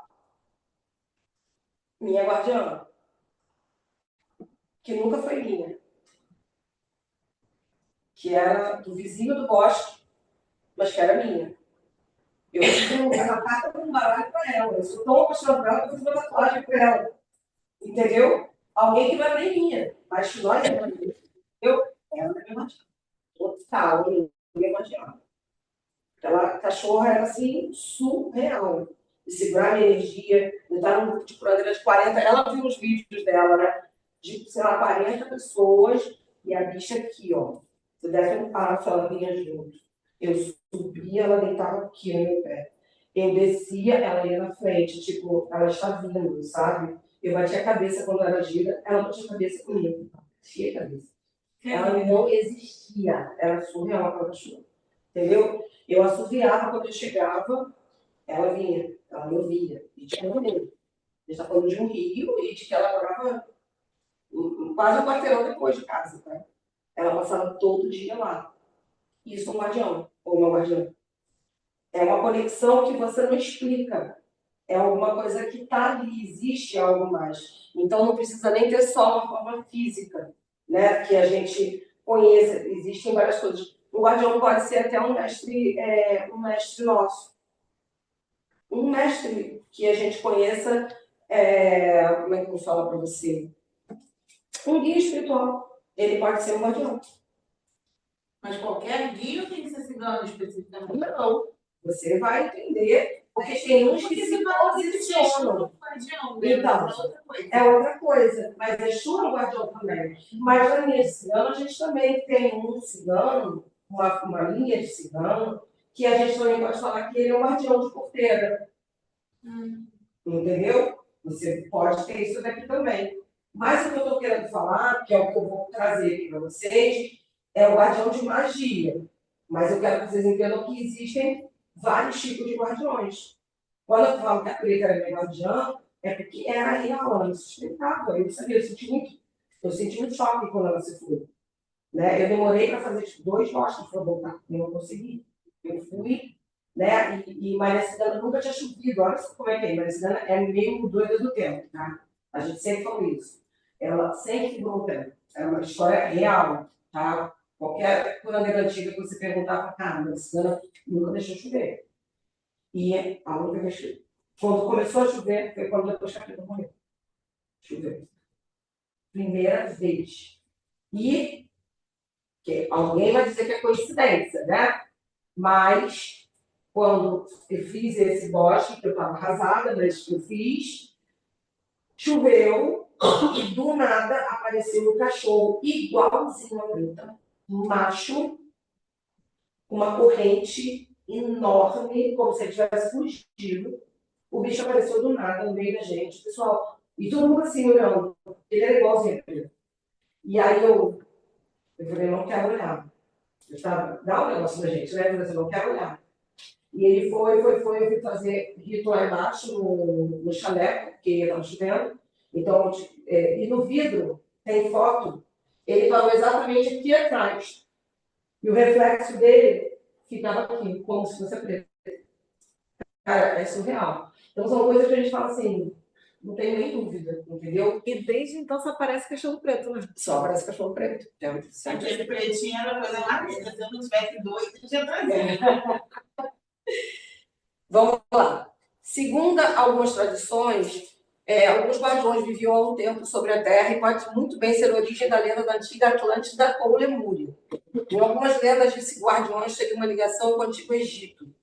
minha guardiã, que nunca foi minha, que era do vizinho do bosque, mas que era minha. Eu fiz uma carta com um baralho para ela. Eu sou tão apaixonada por ela que eu fiz uma tatuagem para ela. Entendeu? Alguém que não é nem minha, mas que nós é minha. Ela é minha guardiã. Total, minha guardiã. Aquela cachorra era assim, surreal. De segurar a minha energia, de estar num grupo de curandeira de 40. Ela viu os vídeos dela, né? De, sei lá, 40 pessoas. E a bicha aqui, ó. Se desse um passo, ela vinha junto. Eu subia, ela deitava aqui no meu pé. Eu descia, ela ia na frente. Tipo, ela está vindo, sabe? Eu batia a cabeça quando ela gira, ela batia a cabeça comigo. Batia a cabeça. Ela não existia. Era surreal aquela chuva. Entendeu? Eu assoviava quando eu chegava, ela vinha, ela me ouvia. E tinha um rio. A gente está falando de um rio e de que ela morava quase um quarteirão depois de casa, tá? Ela passava todo dia lá. Isso é um guardião, ou uma guardiã. É uma conexão que você não explica. É alguma coisa que está ali, existe algo mais. Então não precisa nem ter só uma forma física, né? Que a gente conheça. Existem várias coisas. O guardião pode ser até um mestre nosso. Um mestre que a gente conheça, como é que eu falo para você? Um guia espiritual. Ele pode ser um guardião. Mas qualquer guia ou tem que ser cigano especificamente? Não. Você vai entender, porque tem uns que se posicionam. Então, é outra coisa. Mas é chuva guardião também. Mas na linha de cigano, a gente também tem um cigano, uma linha de cigano, que a gente também pode falar que ele é um guardião de porteira. Entendeu? Você pode ter isso daqui também. Mas o que eu estou querendo falar, que é o que eu vou trazer aqui para vocês, é o guardião de magia. Mas eu quero que vocês entendam que existem vários tipos de guardiões. Quando eu falo que a preta era minha guardiã, é porque era real, ela me sustentava. Eu não sabia, eu senti muito choque quando ela se foi. Né? Eu demorei para fazer 2 mostras para voltar, eu não consegui. Eu fui, né? E Maria Cidana nunca tinha chovido. Olha só como é que é. Maria Cidana é meio doida do tempo, tá? A gente sempre falou isso. Ela sempre figurou o tempo. É uma história real, tá? Qualquer curandeira antiga que você perguntava, cara, Maria Cidana nunca deixou chover. E a única vez que, quando começou a chover, foi quando depois que a Preta morreu. Choveu. Primeira vez. E que alguém vai dizer que é coincidência, né? Mas, quando eu fiz esse bosque, que eu estava arrasada, mas eu fiz, choveu e do nada apareceu um cachorro igualzinho a Preta, macho, com uma corrente enorme, como se ele tivesse fugido. O bicho apareceu do nada no meio da gente, pessoal. E todo mundo assim olhando. Ele era igualzinho a Preta. E aí eu falei, não quero olhar. Dá um negócio pra gente, né? Eu falei, não quero olhar. E ele foi, eu fui fazer rito lá embaixo, no chaleco, porque estava chovendo. Então, e no vidro tem foto, ele parou exatamente aqui atrás. E o reflexo dele ficava aqui, como se fosse preto. Cara, é surreal. Então, são coisas que a gente fala assim, não tenho nem dúvida, entendeu? E desde então só aparece cachorro preto, né? Só aparece cachorro preto. Aquele pretinho era coisa mais linda. Se eu não tivesse 2, eu tinha trazido. Vamos lá. Segundo algumas tradições, alguns guardiões viviam há um tempo sobre a Terra e pode muito bem ser a origem da lenda da antiga Atlântida ou Lemúria. Em algumas lendas, esses guardiões teriam uma ligação com o Antigo Egito.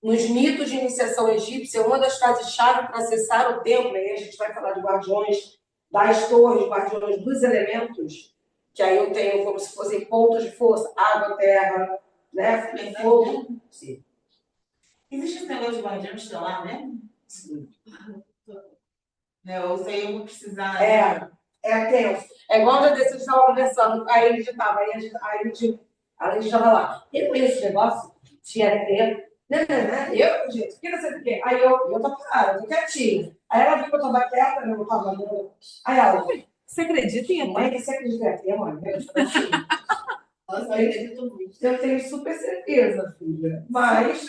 Nos mitos de iniciação egípcia, uma das frases-chave para acessar o templo, e aí a gente vai falar de guardiões das torres, guardiões dos elementos, que aí eu tenho como se fossem pontos de força, água, terra, né, fogo. Sim. Existe esse negócio de guardião estelar, né? Sim. Ou sei, eu vou precisar. É tenso. É igual já desse, a gente estava conversando, aí a gente estava, aí a gente estava lá. Eu conheço esse negócio de ET, né? Eu, gente, o que não sei o quê. Aí eu tô parada, eu tô quietinha. Aí ela viu que eu tava quieta, né? Eu tava andando. Aí ela, Você acredita em mãe, ET? você acredita em ET, mãe? Eu tipo assim, Nossa, eu acredito muito. eu tenho super certeza, filha. Mas,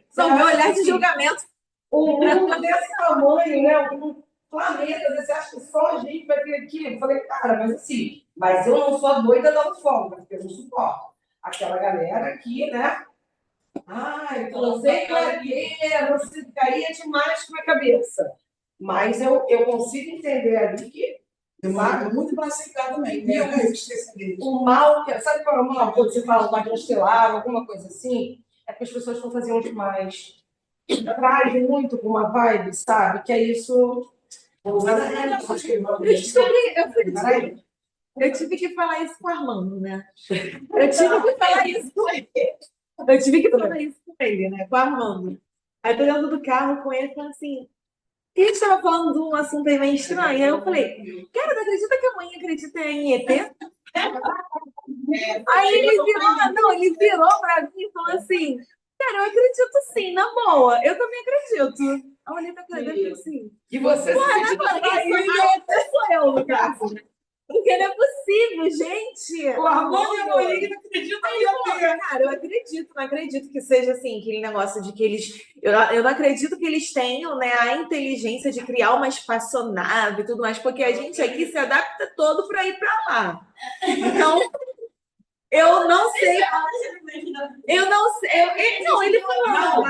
São meu olhar de assim, julgamento. o mundo desse tamanho, né? Um planeta, você acha que só a gente vai ter aqui? Eu falei, cara, mas assim, mas eu não sou a doida da folga, porque eu não suporto. Aquela galera aqui, né? Ai, você você ficaria demais com a minha cabeça. Mas eu consigo entender ali que Eu marco muito para aceitar também. E Eu não esquecer dele. o mal, sabe qual é o mal? Quando você fala guardião estelar, alguma coisa assim, é porque as pessoas estão fazendo demais. Traz muito com uma vibe, sabe? Que é isso. Eu tive que falar isso com o Armando, né? Eu tive que falar isso com ele. Eu tive que falar isso com ele, né? Com o Armando. Aí eu tô dentro do carro com ele falando assim. E a gente tava falando de um assunto aí meio estranho. Aí eu falei, cara, não acredita que a mãe acredita em ET? Aí ele virou pra mim e falou assim, cara, eu acredito sim, na boa. Eu também acredito. A Olivia acredita assim. E você se sentindo Quem traída. sou eu, no caso. Porque não é possível, gente. O Armando e a Monique não acreditam Aí ele falou, cara, eu acredito, não acredito que seja assim, aquele negócio de que eles. Eu não acredito que eles tenham, né, a inteligência de criar uma espaçonave e tudo mais, porque a gente aqui se adapta todo para ir para lá. Então, eu não sei. Eu não sei. Ele falou.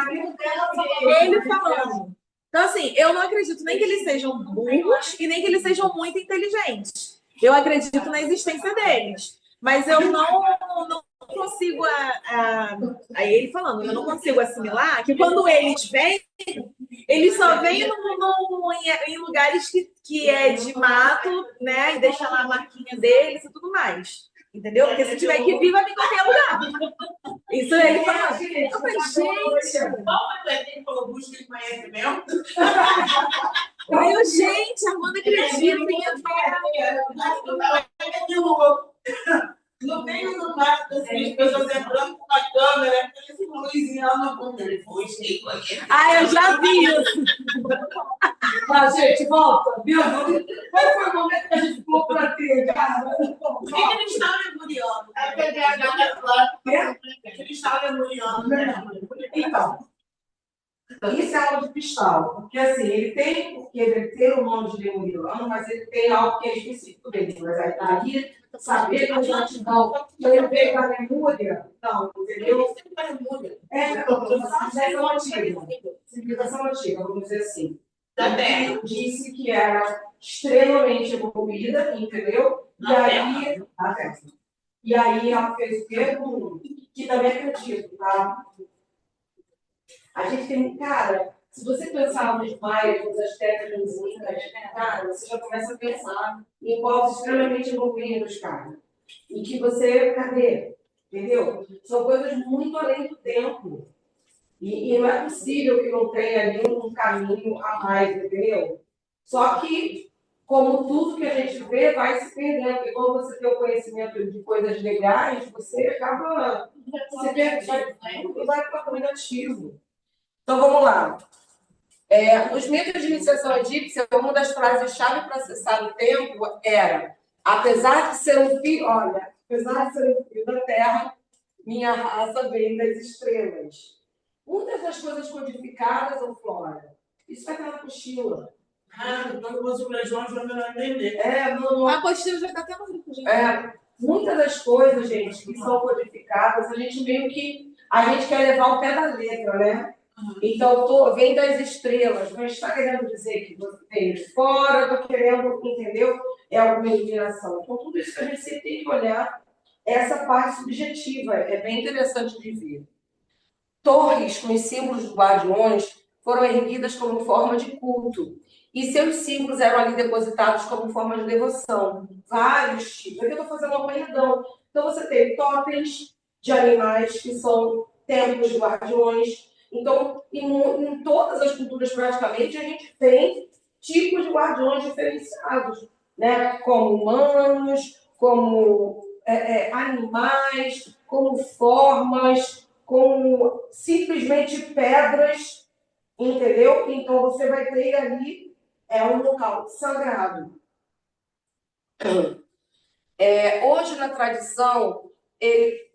Ele falou. Então, assim, eu não acredito nem que eles sejam burros e nem que eles sejam muito inteligentes. Eu acredito na existência deles. Mas eu não consigo. Aí ele falando, eu não consigo assimilar que quando eles vêm, eles só vêm em lugares que é de mato, né? E deixa lá a marquinha deles e tudo mais. Entendeu? Porque se tiver que vir, vai vir em qualquer lugar. Isso aí ele fala. Eu falei, gente. Qual foi o ET que falou busca de conhecimento? Aí eu, gente, a Amanda acredita em No meio do mato, assim, as pessoas entrando com uma câmera, aquele luzinho lá no fundo. Ele foi, Ah, eu já vi isso. Ah, gente, volta, viu? Qual foi o momento que a gente ficou pra ter, cara? Por que eles estão lemuriando? É que eles estão lemuriando. Então, isso é aula de cristal, porque assim, ele deve ter o nome de lemuriano, mas ele tem algo que é específico dele. Mas aí tá aí, saber que a gente não, ele veio da Lemúria, não, entendeu? Civilização antiga. Civilização antiga, vamos dizer assim. Também. Disse que era extremamente evoluída, entendeu? E aí ela fez o quê? Que também acredito, tá? A gente tem, cara, se você pensar nos maias, nos astecas, nos incas, cara, você já começa a pensar em povos extremamente evoluídos, cara. E que você, cadê? Entendeu? São coisas muito além do tempo. E não é possível que não tenha ali um caminho a mais, entendeu? Só que, como tudo que a gente vê, vai se perdendo. Porque quando você tem o conhecimento de coisas legais, você acaba se perdendo. Vai para o negativo. Então, vamos lá. Nos mitos de iniciação egípcia, uma das frases-chave para acessar o templo era: apesar de ser um filho, olha, apesar de ser um filho da terra, minha raça vem das estrelas. Muitas das coisas codificadas, ou Flora, isso vai estar na apostila. Então eu vou sobre João, João não vai entender. A apostila já está até no grupo, gente. Muitas das coisas, gente, que são codificadas, a gente quer levar o pé da letra, né? Então, vem das estrelas, mas está querendo dizer que você vem de fora, estou querendo, entendeu? É alguma iluminação. Então, tudo isso que a gente sempre tem que olhar, essa parte subjetiva, é bem interessante de ver. Torres com os símbolos dos guardiões foram erguidas como forma de culto, e seus símbolos eram ali depositados como forma de devoção. Vários tipos. Aqui eu estou fazendo um apanhadão. Então, você tem totens de animais que são templos de guardiões. Então, em todas as culturas, praticamente, a gente tem tipos de guardiões diferenciados, né? Como humanos, como animais, como formas, como simplesmente pedras, entendeu? Então, você vai ter ali um local sagrado. Hoje, na tradição, e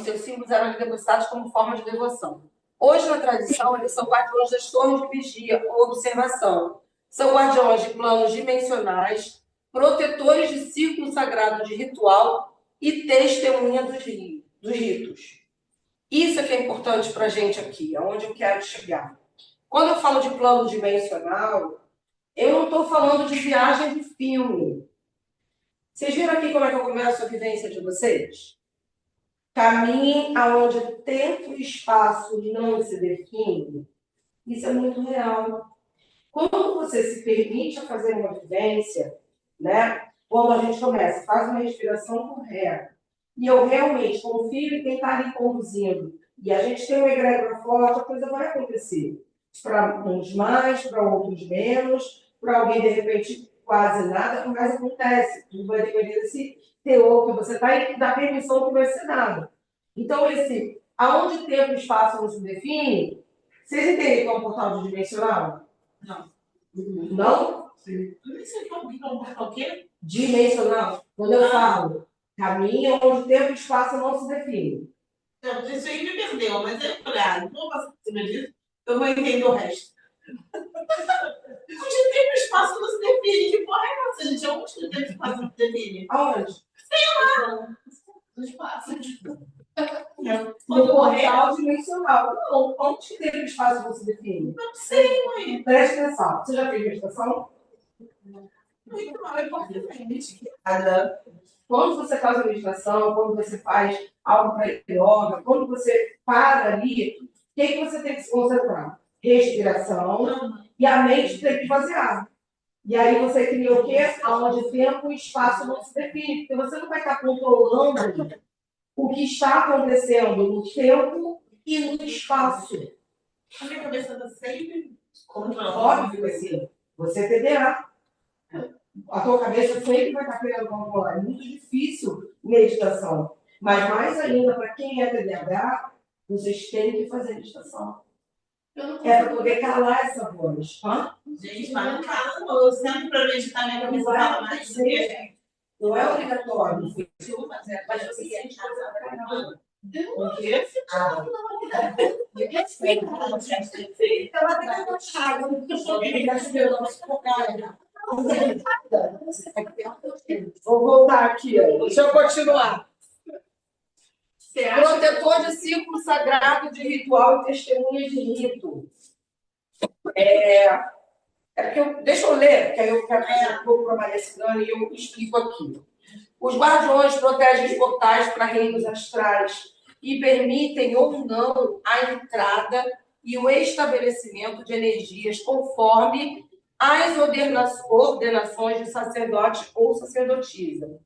seus símbolos eram depositados como forma de devoção. Hoje, na tradição, eles são guardiões das torres de vigia ou observação. São guardiões de planos dimensionais, protetores de círculo sagrado de ritual e testemunha dos ritos. Isso é que é importante para a gente aqui, aonde eu quero chegar. Quando eu falo de plano dimensional, eu não estou falando de viagem de filme. Vocês viram aqui como é que eu começo a vivência de vocês? Caminhe aonde o tempo e espaço não se definem. Isso é muito real. Quando você se permite a fazer uma vivência, né? Quando a gente começa, faz uma respiração correta, e eu realmente confio em quem está ali conduzindo, e a gente tem uma egrégora forte, a coisa vai acontecer. Para uns mais, para outros menos, para alguém, de repente, quase nada, mas acontece. Tudo vai depender desse teor que você está e da permissão que vai ser dada. Então, aonde tempo e espaço não se define, vocês entendem que é um portal dimensional? Não. Não? Eu nem sei o que é um portal o quê? Dimensional. Quando eu falo caminho onde tempo e espaço não se define. Então, isso aí me perdeu, mas eu falei, não vou passar por cima disso, eu vou entender o resto. Onde tempo e espaço não se define? Que porra é essa, gente? Onde que o tempo e espaço não se define? Aonde? No espaço. No portal dimensional. Não, onde que tempo e espaço não se define? Não sei, mãe. Preste atenção. Você já fez meditação? Muito mal, é importante. Quando você faz a meditação, quando você faz algo para yoga, quando você para ali, o que você tem que se concentrar? Respiração e a mente tem que esvaziar. E aí você cria o quê? Onde tempo e espaço não se define, porque você não vai estar controlando o que está acontecendo no tempo e no espaço. A minha cabeça está sempre controlando. Óbvio, assim, você é TDA. A tua cabeça sempre vai estar querendo controlar. É muito difícil meditação. Mas mais ainda, para quem é TDAH, vocês têm que fazer meditação. É para poder calar essa voz. Hã? Gente, mas não cala, não. Eu sempre para meditar, minha cabeça fala mais do que Não é obrigatório, mas você sente coisa pra caramba. o quê? Ela tem que achar, Vou voltar aqui, ó. Deixa eu continuar. Protetor de círculo sagrado de ritual e testemunha de rito. Deixa eu ler, porque aí eu quero fazer um pouco para a Maria Cigana e eu explico aqui. Os guardiões protegem os portais para reinos astrais e permitem ou não a entrada e o estabelecimento de energias conforme as ordenações de sacerdote ou sacerdotisa.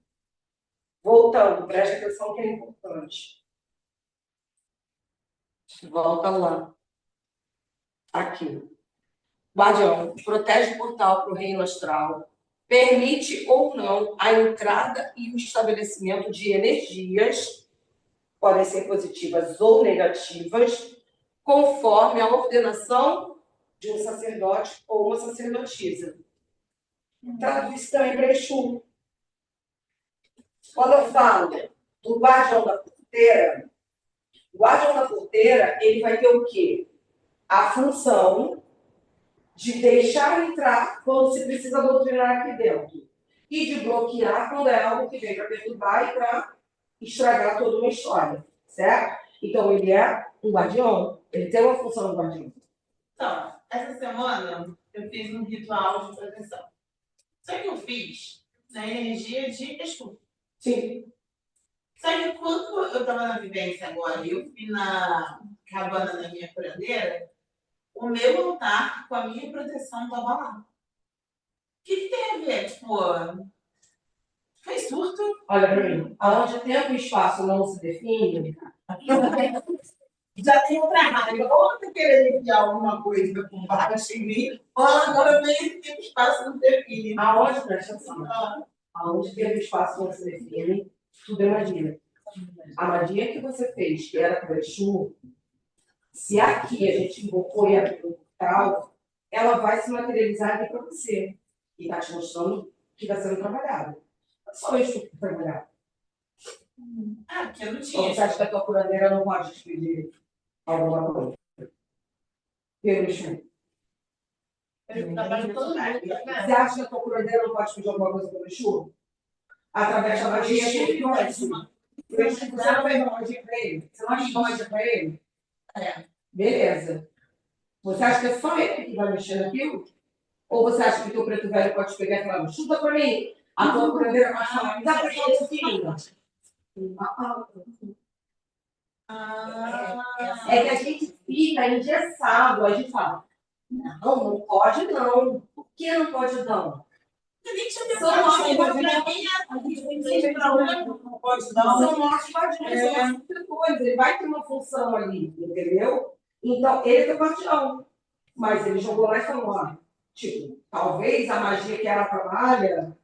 Voltando, preste atenção que é importante. Volta lá. Aqui. Guardião protege o portal para o reino astral, permite ou não a entrada e o estabelecimento de energias, podem ser positivas ou negativas, conforme a ordenação de um sacerdote ou uma sacerdotisa. Traduz também para Exu. Quando eu falo do guardião da porteira, o guardião da porteira, ele vai ter o quê? A função de deixar entrar quando se precisa doutrinar aqui dentro. E de bloquear quando é algo que vem para perturbar e para estragar toda uma história. Certo? Então, ele é um guardião. Ele tem uma função de guardião. Então, essa semana eu fiz um ritual de proteção. Só que eu fiz na energia de Exu. Sim. Só que quando eu estava na vivência agora e eu fui na cabana da minha curandeira, o meu altar com a minha proteção estava lá. O que tem a ver? Tipo, foi surto? Olha para mim. Aonde tempo e espaço não se define, Já tem outra raiva. Ou tá querendo enviar alguma coisa com baixo em mim, ou agora vem que o espaço não define. aonde, presta atenção, aonde tempo e espaço não se define, tudo é magia. A magia que você fez, que era para Exu, se aqui a gente invocou e abriu o portal, ela vai se materializar aqui para você. E está te mostrando que está sendo trabalhado. Não é só isso que está trabalhado. Ah, porque eu não Ou tinha. você acha que a tua curandeira não pode te pedir alguma coisa? Pelo Exu. Eu trabalho todo mundo, Você acha que a tua curandeira não pode pedir alguma coisa pelo Exu? Através da magia que ele pode. Você não vai dar magia para ele? Você não acha que dá magia para ele? É. Beleza. Você acha que é só ele que vai mexer naquilo? Ou você acha que o teu preto velho pode te pegar e falar, chuta para mim? A tua curandeira pode falar, me dá para falar um filho. É que a gente fica engessado, a gente fala, não pode não. Por que não pode não? Eu nem tinha São pensado nossos nisso. Pra guardiões. mim, não tem problema, não pode não. São nossos guardiões, são nossos protetores. Ele vai ter uma função ali, entendeu? Então, ele é teu guardião. Mas ele jogou lá e falou, ó, Tipo, talvez a magia que ela trabalha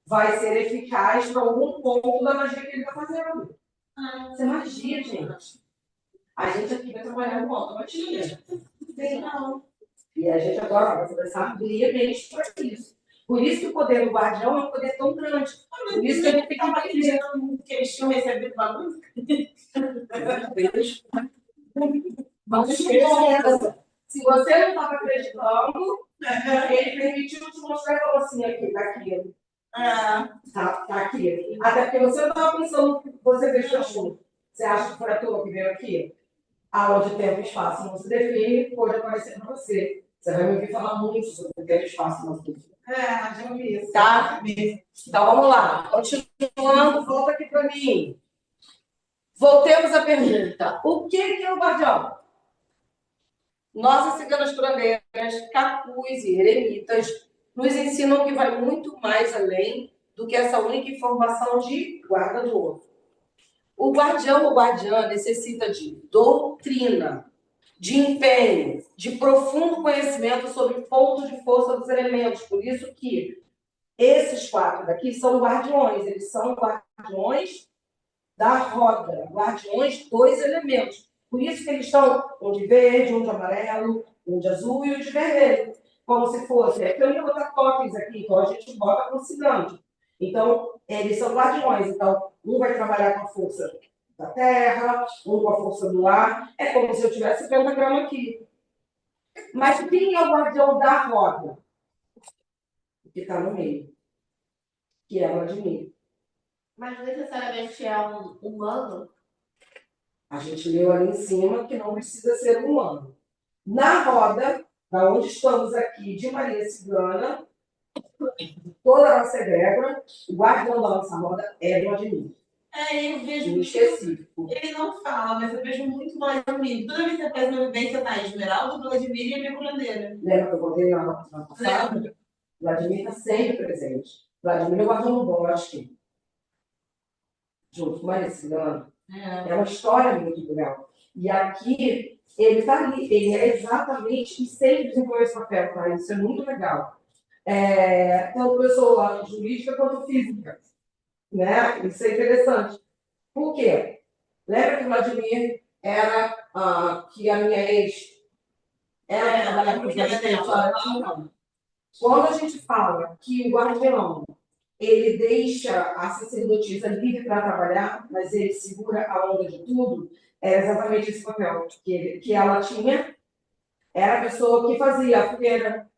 vai ser eficaz para algum ponto da magia que ele está fazendo. Isso é magia, gente. A gente aqui vai trabalhar com automatia. Não. E a gente agora vai começar a abrir a mente para isso. Por isso que o poder do guardião é um poder tão grande. Por isso que a gente tem que acreditar que eles tinham recebido bagunça. Se você não estava acreditando, ele permitiu te mostrar e falou assim, aqui, tá aqui. Tá aqui. Até porque você não estava pensando que você fez chuva. Você acha que foi a tua que veio aqui? Aonde tempo e espaço não se define, pode aparecer para você. Você vai me ouvir falar muito sobre o tempo e espaço não se define. Já ouvi isso. Tá? Então vamos lá. Continuando, volta aqui para mim. Voltemos à pergunta. O que é o guardião? Nossas ciganas curandeiras, cacus e eremitas nos ensinam que vai muito mais além do que essa única informação de guarda do outro. O guardião ou guardiã necessita de doutrina, de empenho, de profundo conhecimento sobre pontos de força dos elementos. Por isso que esses 4 daqui são guardiões. Eles são guardiões da roda, guardiões dos elementos. Por isso que eles estão um de verde, um de amarelo, um de azul e um de vermelho. Como se fosse. Eu ia botar toques aqui, então a gente bota com cigano. Então, eles são guardiões. Então, um vai trabalhar com a força da terra, um com a força do ar. É como se eu tivesse pentagrama aqui. Mas quem é o guardião da roda? O que está no meio. Que é o Vladimir. Mas necessariamente é um humano? A gente leu ali em cima que não precisa ser humano. Na roda, da onde estamos aqui, de Maria Cigana, toda a nossa egrégora, o guardião da nossa roda é Vladimir. Eu vejo Em específico. Ele não fala, mas eu vejo muito Vladimir. Toda vez que você faz uma vivência, tá Esmeralda, Vladimir e a minha curandeira. Lembra que eu contei na passada? Vladimir está sempre presente. Vladimir é o guardião do bom, eu acho que. Junto com Maria Cigana. É uma história muito legal. E aqui, ele está ali, ele é exatamente, e sempre desenvolveu esse papel, tá? Isso é muito legal. Tanto eu sou lá jurídica quanto física. Né? Isso é interessante. Por quê? Lembra que o Vladimir era que a minha ex era trabalhava com os Quando a gente fala que o guardião ele deixa a sacerdotisa livre para trabalhar, mas ele segura a onda de tudo, é exatamente esse papel que ela tinha. Era a pessoa que fazia a fogueira,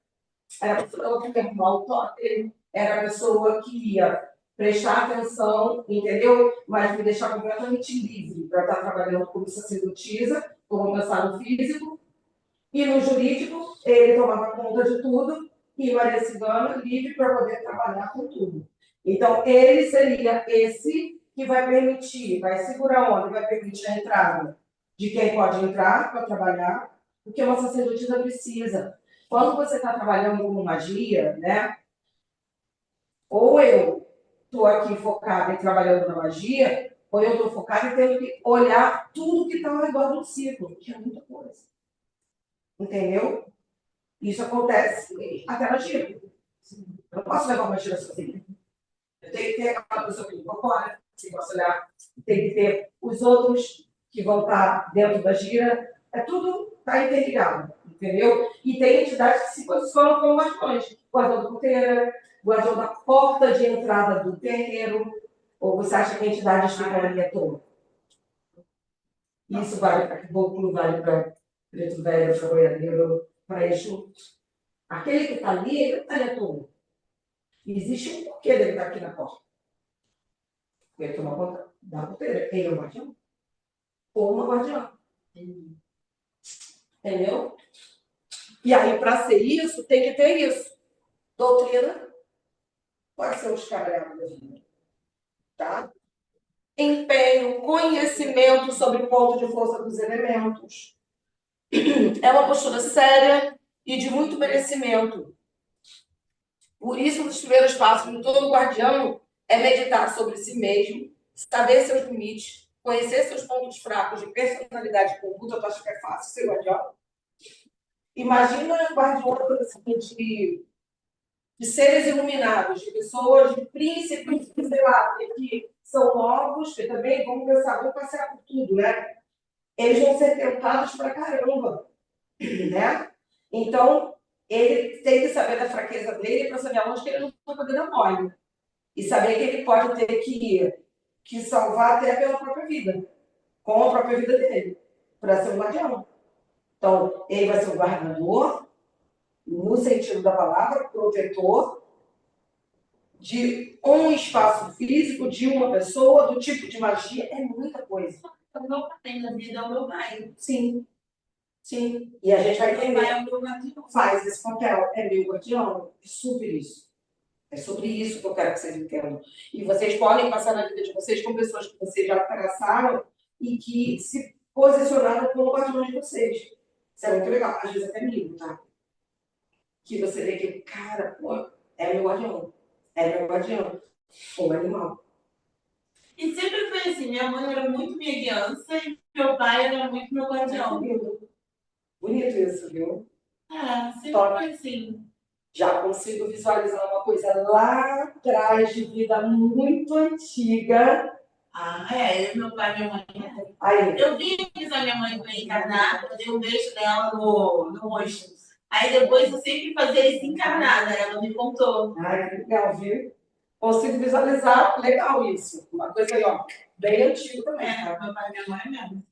era a pessoa que arrumava o totem, era a pessoa que ia prestar atenção, entendeu? Mas me deixar completamente livre para estar trabalhando como sacerdotisa, como pensar no físico. E no jurídico, ele tomava conta de tudo, e Maria Cigana livre para poder trabalhar com tudo. Então, ele seria esse que vai permitir, vai segurar a onda, vai permitir a entrada de quem pode entrar para trabalhar, porque uma sacerdotisa precisa. Quando você está trabalhando com magia, né? Ou eu estou aqui focada em trabalhando na magia, ou eu estou focada em tendo que olhar tudo que está ao redor do ciclo, que é muita coisa. Entendeu? Isso acontece até na gira. Eu não posso levar uma gira sozinha. Eu tenho que ter aquela pessoa que incorpora, que posso olhar, tem que ter os outros que vão estar dentro da gira. Tudo está interligado, entendeu? E tem entidades que se posicionam como guardiões. Guardião da porteira, guardião da porta de entrada do terreiro. Ou você acha que a entidade fica ali à toa? Isso vale para caboclo, vale para preto velho, para boiadeiro, para Exu. Aquele que está ali, ele não está ali à toa. Existe um porquê dele estar aqui na porta. Ele toma conta da porteira. Ele é um guardião? Ou uma guardiã. Entendeu? E aí, para ser isso, tem que ter isso. Doutrina pode ser um escabrelo da vida. Tá? Empenho, conhecimento sobre o ponto de força dos elementos. É uma postura séria e de muito merecimento. Por isso, um dos primeiros passos de todo guardião é meditar sobre si mesmo, saber seus limites, conhecer seus pontos fracos de personalidade e conduta. Tu acha que é fácil ser guardião? Imagina o guardião fazendo o seguinte: de seres iluminados, de pessoas, de príncipes, sei lá, que são novos, que também vamos pensar, vamos passear por tudo, né? Eles vão ser tentados pra caramba, né? Então, ele tem que saber da fraqueza dele para saber aonde que ele não vai poder dar mole. E saber que ele pode ter que salvar até pela própria vida, com a própria vida dele, para ser um guardião. Então, ele vai ser o guardador, no sentido da palavra, protetor, de um espaço físico, de uma pessoa, do tipo de magia, é muita coisa. O meu pai na vida é o meu pai. Sim, sim. E a gente vai Meu entender. pai é o meu guardião. Faz esse papel, é meu guardião, é sobre isso. É sobre isso que eu quero que vocês entendam. E vocês podem passar na vida de vocês com pessoas que vocês já traçaram e que se posicionaram como guardiões de vocês. Isso é muito legal. Às vezes até comigo, tá? Que você vê que, cara, pô, é meu guardião. É meu guardião. Um animal. E sempre foi assim, minha mãe era muito minha guiança e meu pai era muito meu guardião. Bonito isso, viu? É, sempre Top. foi assim. Já consigo visualizar uma coisa lá atrás, de vida muito antiga. Ah, é, eu, meu pai e minha mãe. Aí, Eu vi a minha mãe reencarnar, eu dei um beijo dela no rosto. Aí depois eu sempre fazia isso encarnada, ela me contou. ai, que legal, viu? Consigo visualizar, legal isso. Uma coisa aí, ó, bem antiga também. É, meu pai e minha mãe mesmo.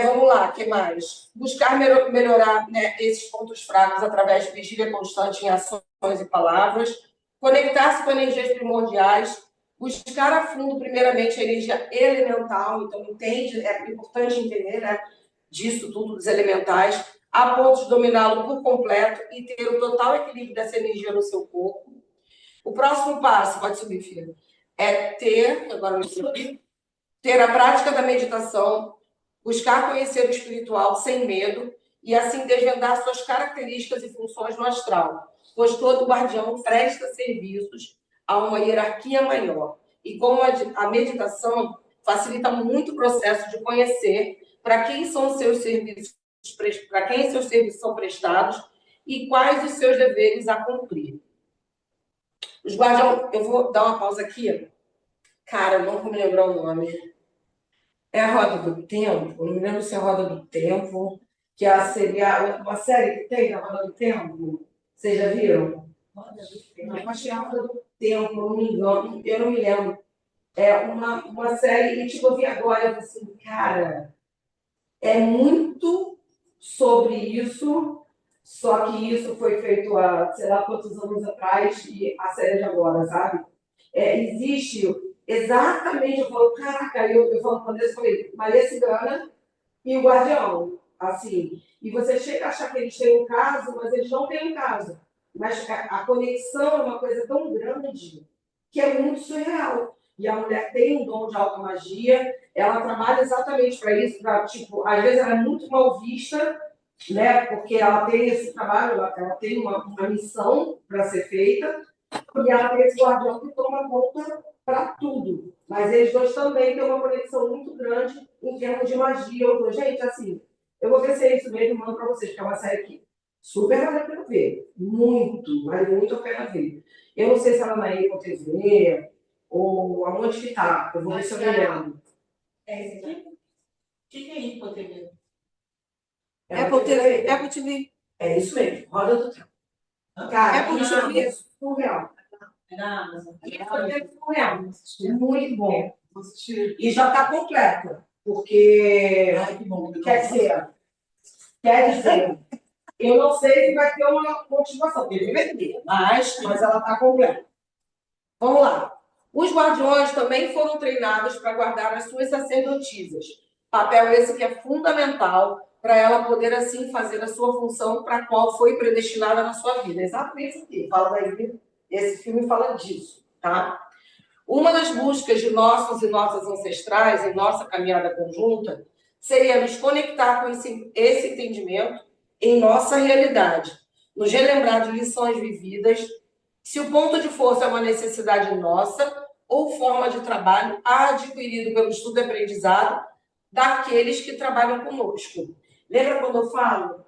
Vamos lá, o que mais? Buscar melhorar, né, esses pontos fracos através de vigília constante em ações e palavras, conectar-se com energias primordiais, buscar a fundo, primeiramente, a energia elemental, então entende, é importante entender, né, disso tudo, dos elementais, a ponto de dominá-lo por completo e ter o total equilíbrio dessa energia no seu corpo. O próximo passo, pode subir, filha, é ter a prática da meditação, buscar conhecer o espiritual sem medo e assim desvendar suas características e funções no astral, pois todo guardião presta serviços a uma hierarquia maior. E como a meditação facilita muito o processo de conhecer para quem são os seus serviços, para quem seus serviços são prestados e quais os seus deveres a cumprir. Os guardiões, eu vou dar uma pausa aqui. Cara, eu não vou me lembrar o nome. É a Roda do Tempo, não me lembro se é a Roda do Tempo, que seria uma série que tem da Roda do Tempo. Vocês já viram? Eu acho que é a Roda do Tempo, não me engano, eu não me lembro. É uma série, e tipo, eu vi agora, eu falei assim, cara, é muito sobre isso, só que isso foi feito há, sei lá quantos anos atrás, e a série de agora, sabe? Existe exatamente, eu falo, caraca, eu falo quando eu falei, Maria Cigana e o Guardião, assim, e você chega a achar que eles têm um caso, mas eles não têm um caso. Mas a conexão é uma coisa tão grande que é muito surreal. E a mulher tem um dom de alta magia, ela trabalha exatamente para isso, pra, tipo, às vezes ela é muito mal vista, né? Porque ela tem esse trabalho, ela tem uma missão para ser feita, e ela tem esse guardião que toma conta para tudo. Mas eles dois também têm uma conexão muito grande em termos de magia. Eu tô, gente, assim, eu vou ver se é isso mesmo e mando para vocês, que é uma série que super vale a pena ver. Muito, vale muito a pena ver. Eu não sei se ela na Apple TV ou aonde que tá. Eu vou ver se eu me lembro. É esse aqui? O que é isso, TV? Apple TV. Apple TV. É isso mesmo, Roda do Tempo. Cara, Apple TV. é surreal. É da Amazon. É surreal. Muito bom. E já está completa, porque Ai, que bom. quer dizer, eu não sei se vai ter uma continuação, porque ele vai ter, mas ela está completa. Vamos lá. Os guardiões também foram treinados para guardar as suas sacerdotisas. Papel esse que é fundamental para ela poder, assim, fazer a sua função para a qual foi predestinada na sua vida. Exatamente isso aqui. Fala daí, esse filme fala disso, tá? Uma das buscas de nossos e nossas ancestrais em nossa caminhada conjunta seria nos conectar com esse entendimento em nossa realidade, nos relembrar de lições vividas, se o ponto de força é uma necessidade nossa ou forma de trabalho adquirido pelo estudo e aprendizado daqueles que trabalham conosco. Lembra quando eu falo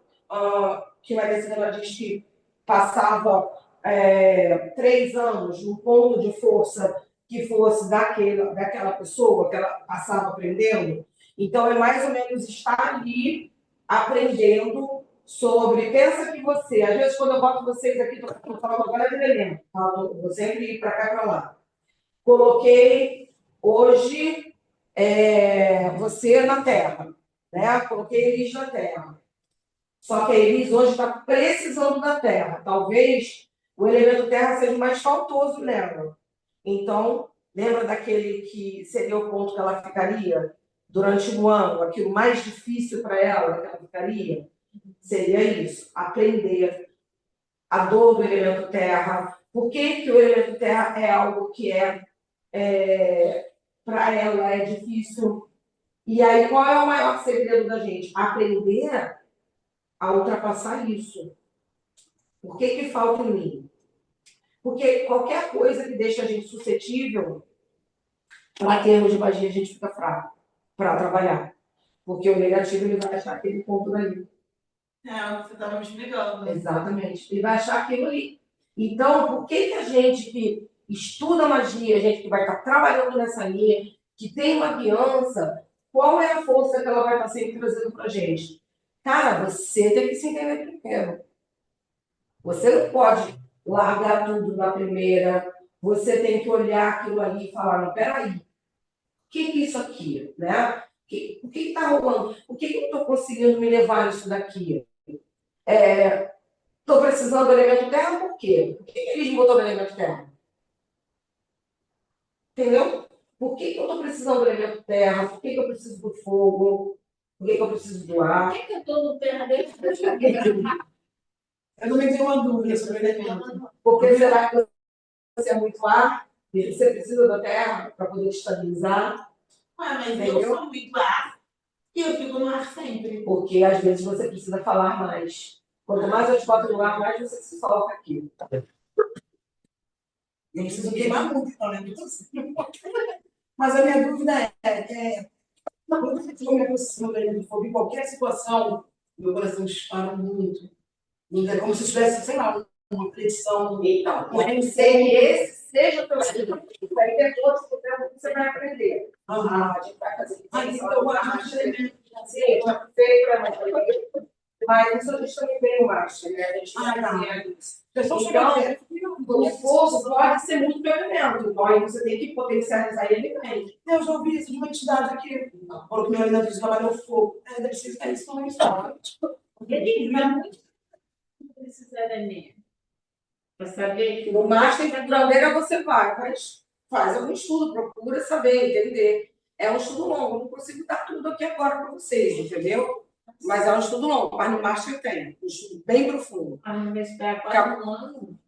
que Maria Cigana diz que passava 3 anos, um ponto de força que fosse daquela pessoa que ela passava aprendendo. Então, é mais ou menos estar ali aprendendo sobre. Pensa que você, às vezes, quando eu boto vocês aqui, estou falando agora de elemento, tá? Vou sempre ir para cá e para lá. Coloquei hoje você na Terra, né? Coloquei Elis na Terra. Só que a Elis hoje está precisando da Terra. Talvez o elemento Terra seja mais faltoso nela. Então, lembra daquele que seria o ponto que ela ficaria durante um ano, aquilo mais difícil para ela que ela ficaria? Seria isso, aprender a dor do elemento Terra. Por que o elemento Terra é algo que para ela é difícil? E aí, qual é o maior segredo da gente? Aprender a ultrapassar isso. Por que falta em mim? Porque qualquer coisa que deixa a gente suscetível, para termos de magia, a gente fica fraco para trabalhar. Porque o negativo ele vai achar aquele ponto dali. É o que você estava me explicando. Exatamente. Ele vai achar aquilo ali. Então, por que a gente que estuda magia, a gente que vai estar trabalhando nessa linha, que tem uma criança, qual é a força que ela vai estar sempre trazendo para a gente? Cara, você tem que se entender primeiro. Você não pode largar tudo na primeira. Você tem que olhar aquilo ali e falar, não, peraí, o que é isso aqui? Né? O que está rolando? Por que eu estou conseguindo me levar isso daqui? Estou precisando do elemento terra, por quê? Por que eles botou no elemento terra? Entendeu? Por que eu estou precisando do elemento terra? Por que eu preciso do fogo? Por que eu preciso do ar? Por que eu estou no terra dele? Eu também tenho uma dúvida sobre o elemento. Porque será que você é muito ar? E você precisa da terra para poder estabilizar? Mas Entendeu? eu sou muito ar e eu fico no ar sempre. Porque às vezes você precisa falar mais. Quanto mais eu te boto no ar, mais você se solta aqui. Eu preciso queimar muito, então, né? Mas a minha dúvida quando você for me aproximando do elemento de fogo, em qualquer situação, meu coração dispara muito. É como se eu tivesse, sei lá, uma pressão. Então, pode ser que esse seja o teu elemento. Isso aí depois do tempo que você vai aprender. A gente vai fazer. Então, eu acho que Sim, já feio para nós. Mas isso a gente também tem o master, né? A gente tá. isso. Então, o fogo pode ser muito teu elemento. Então, aí você tem que potencializar ele bem. Eu já ouvi isso de uma entidade que falou que meu elemento de trabalho é o fogo. Deve ser que é isso também, sabe? Esses elementos. Para saber que No master de curandeira você vai, mas faz algum estudo, procura saber, entender. É um estudo longo, não consigo dar tudo aqui agora para vocês, entendeu? Mas é um estudo longo, mas no master tem, um estudo bem profundo. a universidade quase um ano.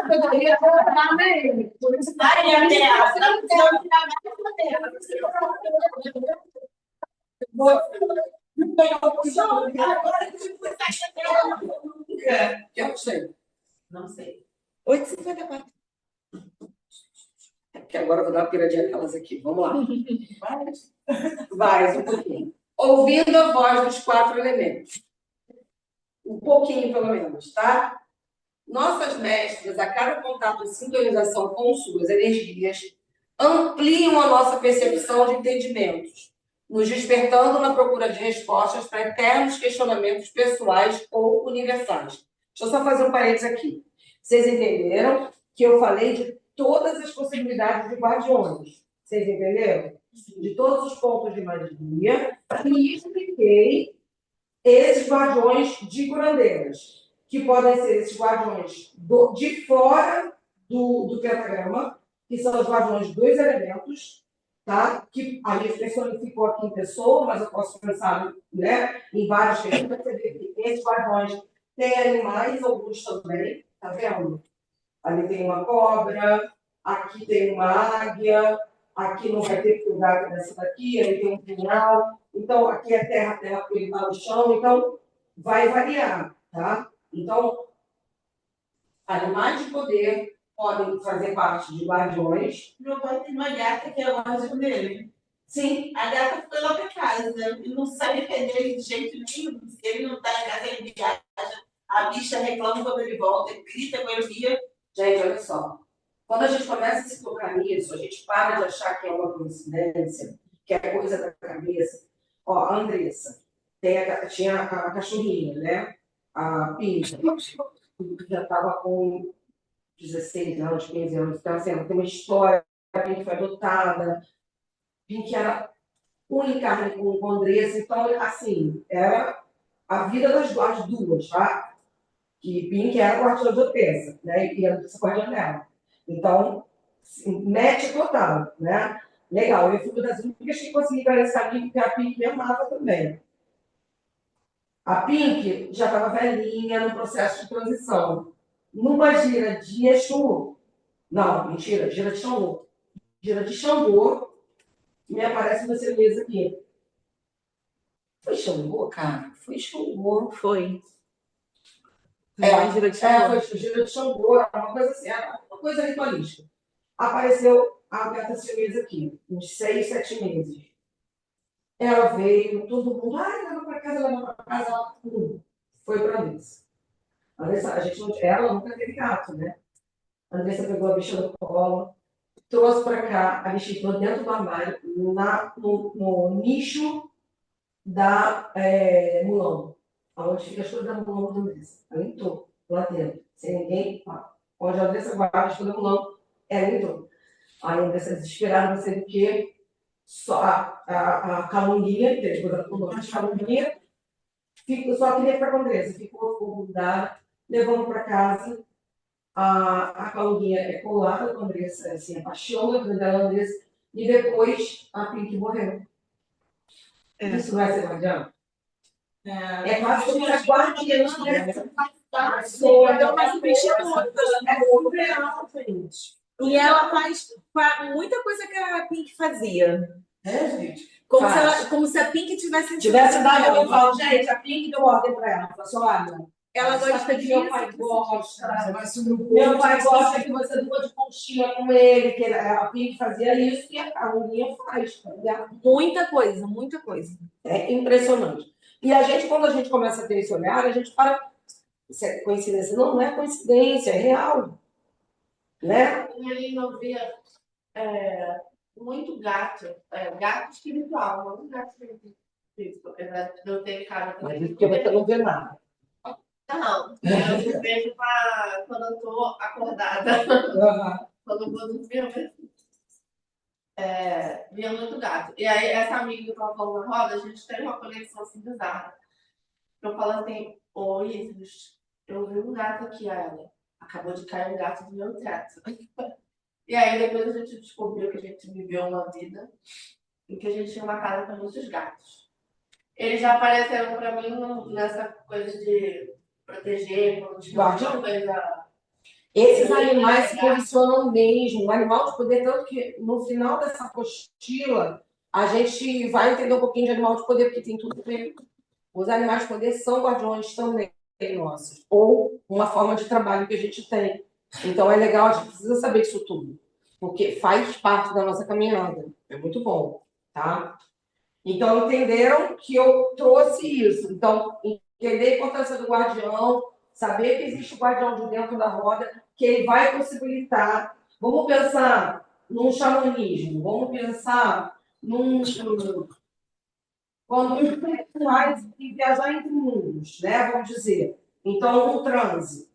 Poderia trabalhar bem. Por isso vai a terra. Não quero ficar mais na terra. Não tem opção. Agora que você está terra. Eu não sei. Não sei. 8h54. Que agora eu vou dar uma piradinha aquelas aqui. Vamos lá. Vai, um pouquinho. Ouvindo a voz dos 4 elementos. Um pouquinho, pelo menos, tá? Nossas mestras, a cada contato e sintonização com suas energias, ampliam a nossa percepção de entendimentos, nos despertando na procura de respostas para eternos questionamentos pessoais ou universais. Deixa eu só fazer um parênteses aqui. Vocês entenderam que eu falei de todas as possibilidades de guardiões? Vocês entenderam? De todos os pontos de magia, e expliquei esses guardiões de curandeiras, que podem ser esses guardiões de fora do pentagrama, que são os guardiões dos elementos, tá? Que a gente personificou aqui em pessoa, mas eu posso pensar, né, em vários que a gente vai perceber que esses guardiões têm animais, alguns também, tá vendo? Ali tem uma cobra, aqui tem uma águia, aqui não vai ter lugar dessa daqui, ali tem um punhal. Então, aqui é terra, porque ele está no chão. Então, vai variar, tá? Então, animais de poder podem fazer parte de guardiões. Meu pai tem uma gata que é o guardião dele. Sim. A gata foi lá pra casa. Ele não sabe entender ele de jeito nenhum. Se ele não tá em casa, ele viaja. A bicha reclama quando ele volta, ele grita com ele via. Gente, olha só. Quando a gente começa a se tocar nisso, a gente para de achar que é uma coincidência, que é coisa da cabeça. Ó, a Andressa tinha a cachorrinha, né? A Pinta, que já estava com 16 anos, 15 anos. Então, assim, ela tem uma história. A Pink foi adotada. Pink era única com a Andressa. Então, assim, era a vida das duas, tá? Que Pink era guardiã de Odessa, né? E a Andressa guardiã dela. Então, match total, né? Legal, eu fui uma das únicas que consegui ganhar esse caminho, porque a Pink me amava também. A Pink já estava velhinha no processo de transição. Numa gira de Exu, não, mentira, gira de Xangô. Gira de Xangô, me aparece uma certeza aqui. Foi Xangô, cara? Foi Xangô. Foi. Foi gira de Xangô, uma coisa assim, uma coisa ritualística. Apareceu a Gata Siamesa aqui, uns 6, 7 meses. Ela veio, todo mundo, leva para casa, ela foi para a Andressa. Ela nunca teve gato, né? A Andressa pegou a bicha no colo, trouxe para cá, a bicha entrou dentro do armário, no nicho da Mulambo, onde fica as coisas da Mulambo da Andressa. Ela entrou lá dentro, sem ninguém, onde a Andressa guarda as coisas da Mulambo, ela entrou. Aí a Andressa desesperada, não sei do que, só a calunguinha, que depois ela falou, a calunguinha, só queria ficar com a Andressa, ficou convidada, levamos para casa. A calunguinha é colada com a Andressa, assim, apaixona pela Andressa, e depois a Pink morreu. Isso vai ser guardião? É quase como se guardiã, né? Então, mas o bicho é surreal, gente. E ela faz muita coisa que a Pink fazia. Gente. Como se a Pink tivesse dado, eu falo, gente, a Pink deu ordem para ela. Ela falou assim, olha, ela gosta de meu pai gosta. Meu pai gosta que você durma de conchinha com ele, que a Pink fazia isso e a calunguinha faz. Tá? Muita coisa, muita coisa. É impressionante. E a gente, quando a gente começa a ter esse olhar, a gente para. Isso é coincidência? Não é coincidência, é real. Né? Ele não via muito gato, gato espiritual, não gato físico, apesar de eu ter cara Mas também. isso porque você não vê nada. Não, eu vejo quando eu tô acordada. Uhum. Quando eu vou dormir, eu vejo. Via muito gato. E aí, essa amiga que eu tava falando na roda, a gente tem uma conexão assim bizarra. Eu falo assim, oi, Isis, eu vi um gato aqui, ela. Acabou de cair um gato do meu teto. E aí, depois a gente descobriu que a gente viveu uma vida em que a gente tinha uma casa com muitos gatos. Eles já apareceram pra mim nessa coisa de proteger, quando tinha uma coisa. Esses animais se posicionam mesmo. O animal de poder, tanto que no final dessa apostila, a gente vai entender um pouquinho de animal de poder, porque tem tudo a ver. Os animais de poder são guardiões também nossos, ou uma forma de trabalho que a gente tem. Então é legal, a gente precisa saber disso tudo, porque faz parte da nossa caminhada. É muito bom, tá? Então entenderam que eu trouxe isso. Então, entender a importância do guardião, saber que existe o guardião de dentro da roda, que ele vai possibilitar. Vamos pensar num xamanismo, vamos pensar quando você vai viajar entre mundos, né? Vamos dizer. Então, um transe.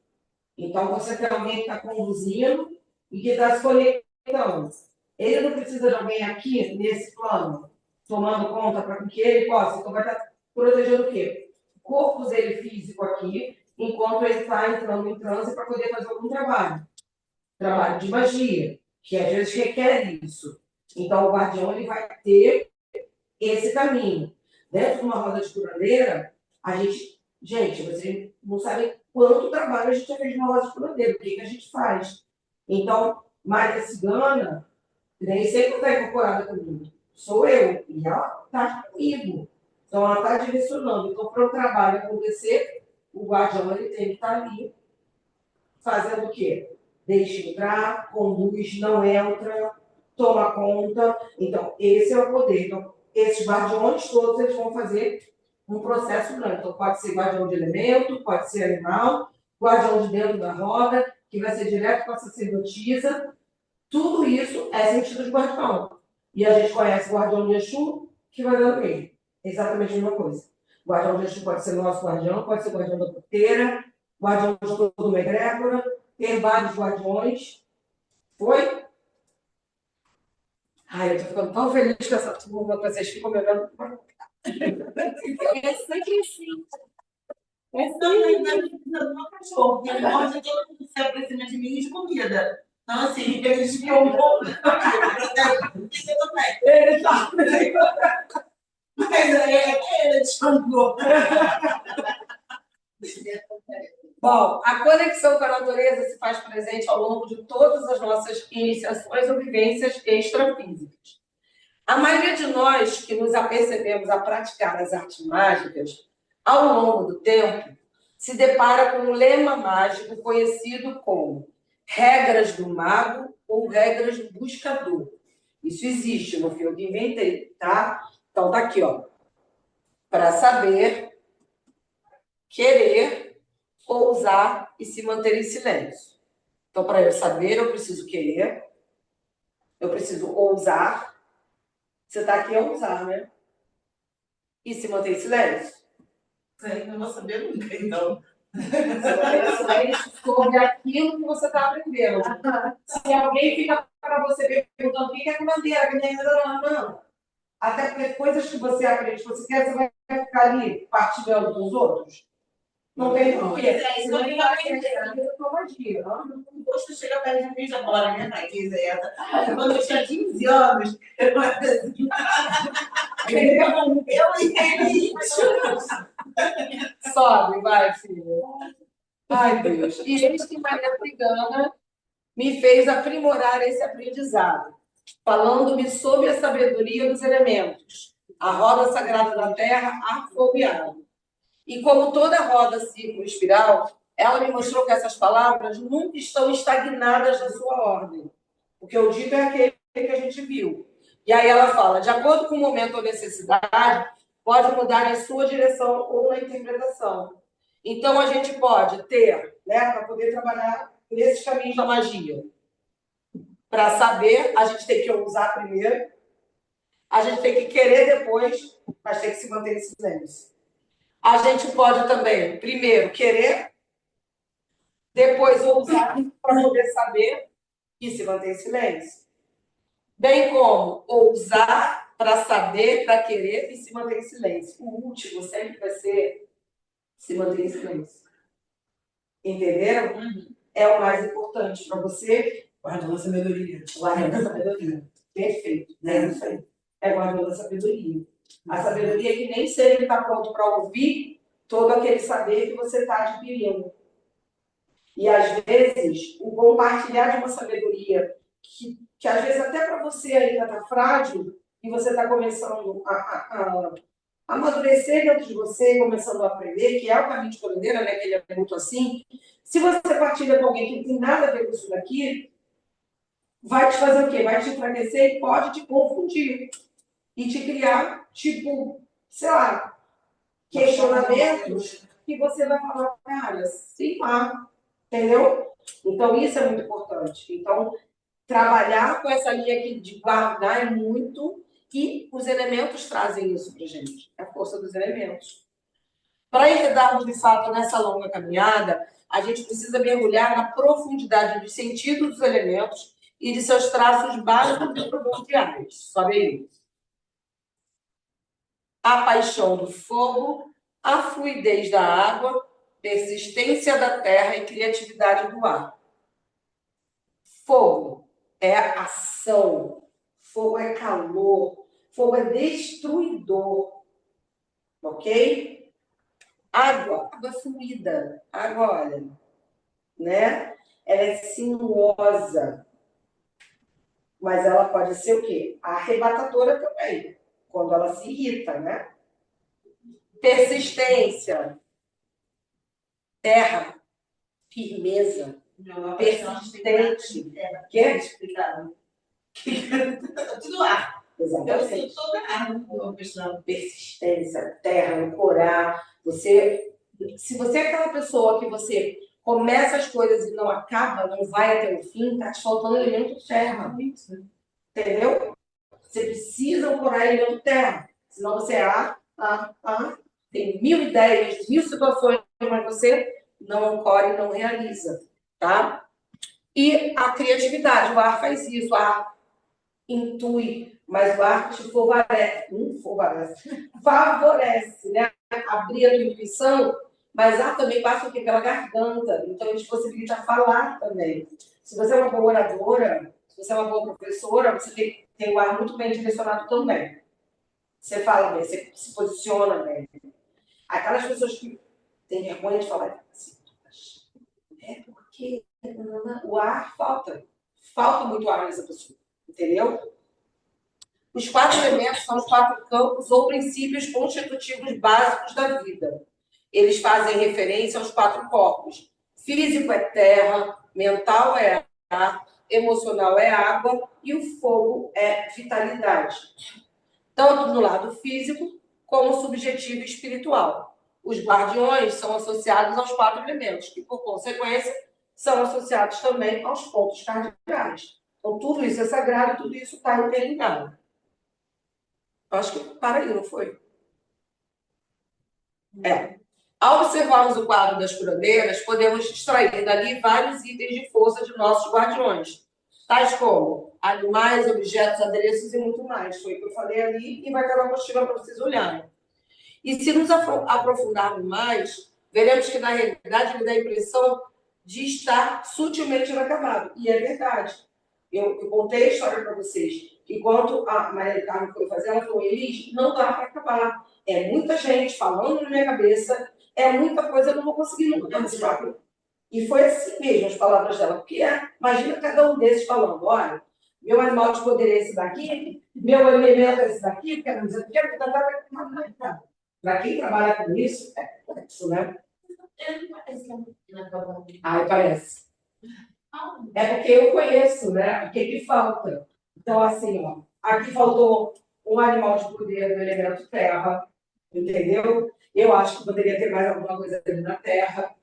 Então, você tem alguém que está conduzindo e que está se conectando. Ele não precisa de alguém aqui, nesse plano, tomando conta para que ele possa. Então, vai estar protegendo o quê? O corpo dele físico aqui, enquanto ele está entrando em transe para poder fazer algum trabalho. Trabalho de magia, que às vezes requer isso. Então, o guardião ele vai ter esse caminho. Dentro de uma roda de curandeira, a gente... Gente, vocês não sabem quanto trabalho a gente já fez numa roda de curandeira, o que a gente faz. Então, Maria Cigana, nem sempre está incorporada comigo. Sou eu, e ela está comigo. Então, ela está direcionando. Então, para o trabalho acontecer, o guardião ele tem que estar ali fazendo o quê? Deixa entrar, conduz, não entra, toma conta. Então, esse é o poder. Então, esses guardiões todos eles vão fazer um processo grande. Então, pode ser guardião de elemento, pode ser animal, guardião de dentro da roda, que vai ser direto com a sacerdotisa. Tudo isso é sentido de guardião. E a gente conhece o guardião de Exu, que vai dando ele. É exatamente a mesma coisa. O guardião de Exu pode ser nosso guardião, pode ser guardião da porteira, guardião de toda uma egrégora, ter vários guardiões. Foi? Ai, eu tô ficando tão feliz com essa turma, que vocês ficam me olhando. É sempre assim. Não, na verdade, do meu cachorro. Ele morde todo mundo que sai pra cima de mim de comida. Então, assim, ele desviou um pouco da comida. Isso também. Ele tá. Mas aí ele descansou. Bom, a conexão com a natureza se faz presente ao longo de todas as nossas iniciações ou vivências extrafísicas. A maioria de nós que nos apercebemos a praticar as artes mágicas, ao longo do tempo, se depara com um lema mágico conhecido como regras do mago ou regras do buscador. Isso existe, não fui eu que inventei, tá? Então, tá aqui, ó. Para saber, querer, ousar e se manter em silêncio. Então, para eu saber, eu preciso querer, eu preciso ousar. Você está aqui a ousar, né? E se manter em silêncio. Isso aí não vou saber nunca, então. Você vai ter silêncio sobre aquilo que você está aprendendo. Se alguém fica para você perguntando o que é comandeira, que nem não. Até porque coisas que você aprende, que você quer, você vai ficar ali partilhando com os outros. Não tem porquê. Isso não tem magia. Poxa, chega perto de mim já fala, né, Thaís? Quando eu tinha 15 anos, eu entendi isso. Sobe, vai, filha. Ai, Deus. E eis que Maria Trigana me fez aprimorar esse aprendizado, falando-me sobre a sabedoria dos elementos, a roda sagrada da terra, ar, fogo e água. E como toda roda círculo espiral, ela me mostrou que essas palavras nunca estão estagnadas na sua ordem. Porque o dito é aquele que a gente viu. E aí ela fala, de acordo com o momento ou necessidade, pode mudar em sua direção ou na interpretação. Então, a gente pode ter, né, para poder trabalhar nesses caminhos da magia. Para saber, a gente tem que ousar primeiro, a gente tem que querer depois, mas tem que se manter em silêncio. A gente pode também, primeiro, querer, depois ousar para poder saber e se manter em silêncio. Bem como ousar para saber, para querer e se manter em silêncio. O último sempre vai ser se manter em silêncio. Entenderam? É o mais importante para você. Guardando a sabedoria. Guardando a sabedoria. Perfeito. É isso aí. É guardando a sabedoria. A sabedoria é que nem sempre está pronto para ouvir todo aquele saber que você está adquirindo. E, às vezes, o compartilhar de uma sabedoria que às vezes, até para você ainda está frágil e você está começando a amadurecer dentro de você, começando a aprender, que é o caminho de curandeira, né? Que ele é muito assim. Se você partilha com alguém que não tem nada a ver com isso daqui, vai te fazer o quê? Vai te enfraquecer e pode te confundir. E te criar, tipo, sei lá, questionamentos que você vai falar, cara, sim lá, entendeu? Então, isso é muito importante. Então, trabalhar com essa linha aqui de guardar é muito, e os elementos trazem isso pra gente, a força dos elementos. Para enredarmos, de fato, nessa longa caminhada, a gente precisa mergulhar na profundidade dos sentidos dos elementos e de seus traços básicos e primordiais. Sobe aí. A paixão do fogo, a fluidez da água, persistência da terra e criatividade do ar. Fogo é ação, fogo é calor, fogo é destruidor, ok? Água é fluida, água, olha, né? Ela é sinuosa, mas ela pode ser o quê? Arrebatadora também, quando ela se irrita, né? Persistência, terra, firmeza, persistente. Quer explicar? Tudo ar. Eu Exatamente. sou toda água. Uma questão persistência, terra, ancorar. Se você é aquela pessoa que você começa as coisas e não acaba, não vai até o fim, tá te faltando elemento terra. Entendeu? Você precisa ancorar elemento terra. Senão você tem 1000 ideias, 1000 situações, mas você não ancora e não realiza. Tá? E a criatividade, o ar faz isso, o ar intui, mas o ar te favorece, né? Abrir a tua intuição, mas ar também passa o quê? Pela garganta, então ele te possibilita falar também. Se você é uma boa oradora, se você é uma boa professora, você tem o ar muito bem direcionado também. Você fala bem, você se posiciona bem. Aquelas pessoas que têm vergonha de falar assim, porque o ar falta muito ar nessa pessoa, entendeu? Os 4 elementos são os 4 campos ou princípios constitutivos básicos da vida. Eles fazem referência aos 4 corpos. Físico é terra, mental é ar, emocional é água e o fogo é vitalidade. Tanto no lado físico como subjetivo e espiritual. Os guardiões são associados aos 4 elementos, que, por consequência, são associados também aos pontos cardeais. Então, tudo isso é sagrado, tudo isso está interligado. Acho que para aí, não foi? Ao observarmos o quadro das curandeiras, podemos extrair dali vários itens de força de nossos guardiões, tais como animais, objetos, adereços e muito mais. Foi o que eu falei ali e vai estar na apostila para vocês olharem. E se nos aprofundarmos mais, veremos que, na realidade, ele dá a impressão de estar sutilmente inacabado. E é verdade. Eu contei a história para vocês. Enquanto a Maria Carmen foi fazer, ela falou, Elis, não dá para acabar. É muita gente falando na minha cabeça, é muita coisa, eu não vou conseguir nunca participar. E foi assim mesmo as palavras dela. Porque imagina cada um desses falando, olha, meu animal de poder é esse daqui, meu elemento é esse daqui, quero dizer, para quem trabalha com isso, é complexo, né? Ai, parece. É porque eu conheço, né? O que falta. Então, assim, ó, aqui faltou um animal de poder do elemento terra, entendeu? Eu acho que poderia ter mais alguma coisa ali na terra.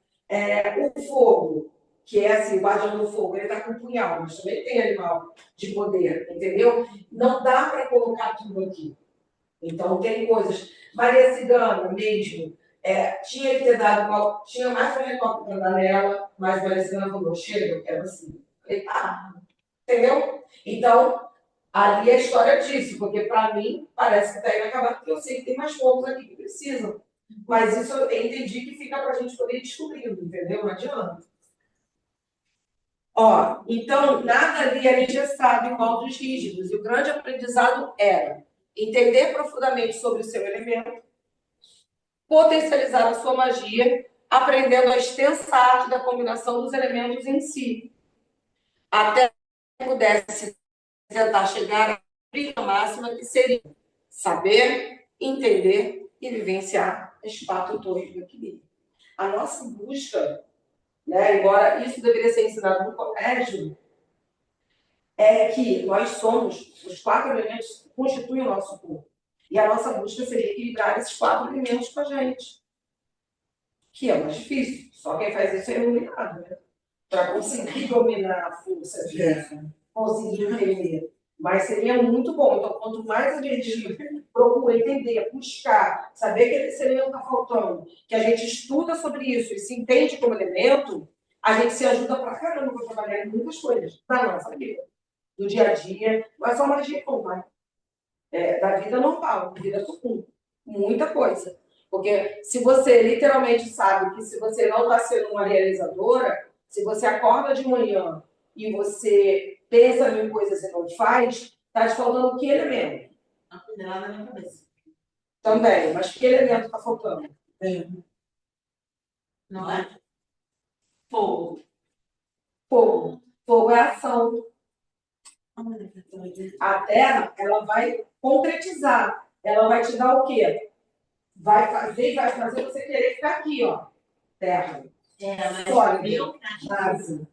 O fogo, que é assim, o guardião do fogo, ele está com um punhal, mas também tem animal de poder, entendeu? Não dá para colocar tudo aqui. Então, tem coisas. Maria Cigana mesmo, tinha que ter dado, tinha mais um helicóptero para dar nela, mas Maria Cigana falou, chega, eu quero assim. Falei, entendeu? Então, ali é a história disso, porque para mim parece que está inacabado, porque eu sei que tem mais pontos aqui que precisam. Mas isso eu entendi que fica para a gente poder ir descobrindo, entendeu? Não adianta. Então, nada ali era engessado em moldes rígidos, e o grande aprendizado era entender profundamente sobre o seu elemento, potencializar a sua magia, aprendendo a extensa arte da combinação dos elementos em si, até que pudesse tentar chegar à briga máxima, que seria saber, entender e vivenciar as 4 torres do equilíbrio. A nossa busca, né, embora isso deveria ser ensinado no colégio, é que nós somos, os 4 elementos que constituem o nosso corpo. E a nossa busca seria equilibrar esses 4 elementos com a gente. Que é mais difícil. Só quem faz isso é iluminado, né? Para conseguir dominar a força disso, conseguir entender. Mas seria muito bom. Então, quanto mais a gente procura entender, buscar, saber que esse elemento está faltando, que a gente estuda sobre isso e se entende como elemento, a gente se ajuda para caramba para trabalhar em muitas coisas da nossa vida. Do dia a dia, não é só magia, não, tá? Da vida normal, da vida comum. Muita coisa. Porque se você literalmente sabe que se você não está sendo uma realizadora, se você acorda de manhã e você pensa em coisas e não faz, está te faltando que elemento? A coordenada na minha cabeça. Também, mas que elemento está faltando? Não é? Fogo. Fogo. Fogo é ação. A terra, ela vai concretizar. Ela vai te dar o quê? Vai fazer você querer ficar aqui, ó. Terra. Mas Sólida. Base.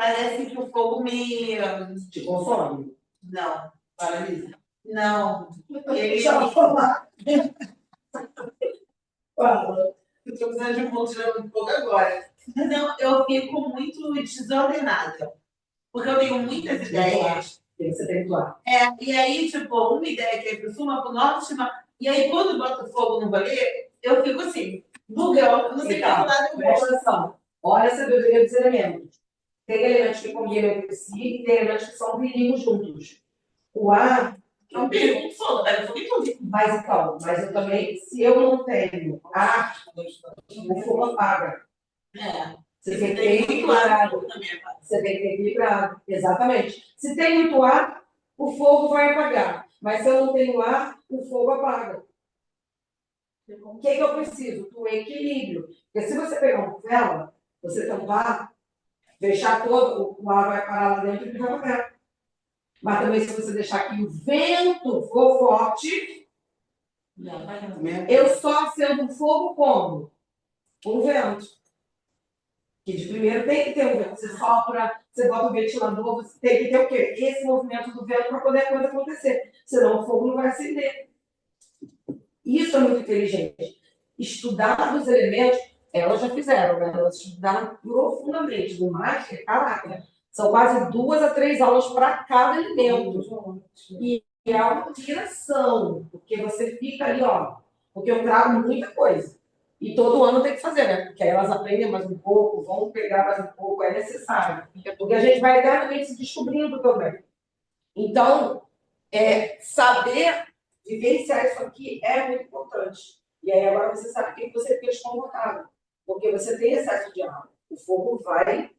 parece que o fogo me... Te consome? Não. Fala, Lisa. Não. Ele Deixa ela falar. Fala. Eu tô precisando de um ponto de um pouco agora. Não, eu fico muito desordenada. Porque eu tenho muitas ideias. Você tem que doar. E aí, tipo, uma ideia que é pro sul, uma pro norte, e aí quando bota fogo no rolê, eu fico assim, bugão, eu não sei Então, que lado eu presta vou. atenção. Olha essa sabedoria dos elementos. Tem elementos que combinam entre si e tem elementos que são perigos juntos. O ar, É um perigo de fogo, pega fogo em tudo. mas eu também, se eu não tenho ar, o fogo apaga. Você tem que ter equilibrado. Você tem que ter equilibrado. Exatamente. Se tem muito ar, o fogo vai apagar. Mas se eu não tenho ar, o fogo apaga. O que eu preciso? Do equilíbrio. Porque se você pegar uma vela, você tampar, deixar todo, o ar vai parar lá dentro e vai apagar. Mas também se você deixar que o vento for forte, eu só acendo o fogo como? Com o vento. Que de primeiro tem que ter um vento. Você sopra, você bota o ventilador, você tem que ter o quê? Esse movimento do vento para poder a coisa acontecer. Senão o fogo não vai acender. Isso é muito inteligente. Estudar os elementos, elas já fizeram, né? Elas estudaram profundamente do Master, caraca, são quase 2 a 3 aulas para cada elemento. E é uma tiração, porque você fica ali, ó, porque eu trago muita coisa. E todo ano tem que fazer, né? Porque aí elas aprendem mais um pouco, vão pegar mais um pouco, é necessário. Porque a gente vai eternamente se descobrindo também. Então, saber vivenciar isso aqui é muito importante. E aí agora você sabe o que você fica desconfortável. Porque você tem excesso de água. O fogo vai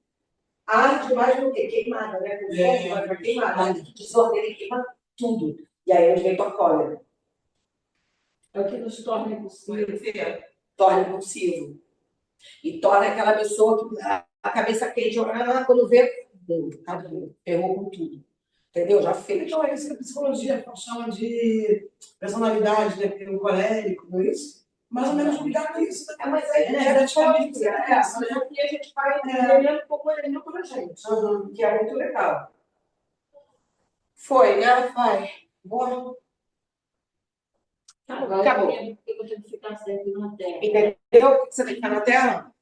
arde demais do que? Queimada, né? O fogo vai para queimada. Desordem e queima tudo. E aí é onde vem tua cólera. É o que nos torna impossível. Torna impulsivo. E torna aquela pessoa que a cabeça quente, quando vê, acabou, ferrou com tudo. Entendeu? Já fez. Então, é isso que a psicologia chama de personalidade, né? Porque o colérico, não é isso? Mais ou menos ligado a isso. Mas aí praticamente mas aqui a gente vai entendendo como ele é pra gente, que é muito legal. Foi, né? Vai. Bom. Acabou. Eu tenho que ficar sempre na terra. Entendeu? Você tem que ficar na Terra?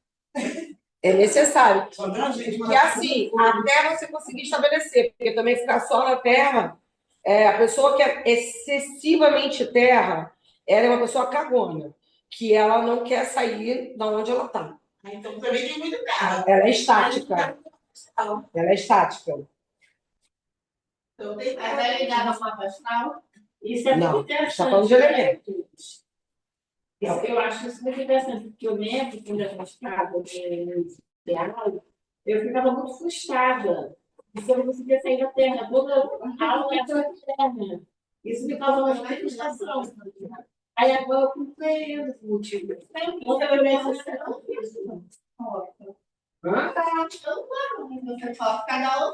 É necessário. Só dá a gente Que assim, até você conseguir estabelecer, porque também ficar só na Terra, a pessoa que é excessivamente Terra, ela é uma pessoa cagona, que ela não quer sair da onde ela está. Então também tem muito carro. Ela é estática. Ela é estática. Então tem Mas é ligado ao mapa astral. Isso é Não, muito está interessante. falando de elementos. Eu acho isso muito interessante, porque eu lembro quando eu estava no ideal, eu ficava muito frustrada. Porque eu não conseguia sair da terra. Toda aula era da terra. Isso me causava uma frustração. Aí agora eu compreendo o motivo. Então, eu lembro isso. Você fala cada aula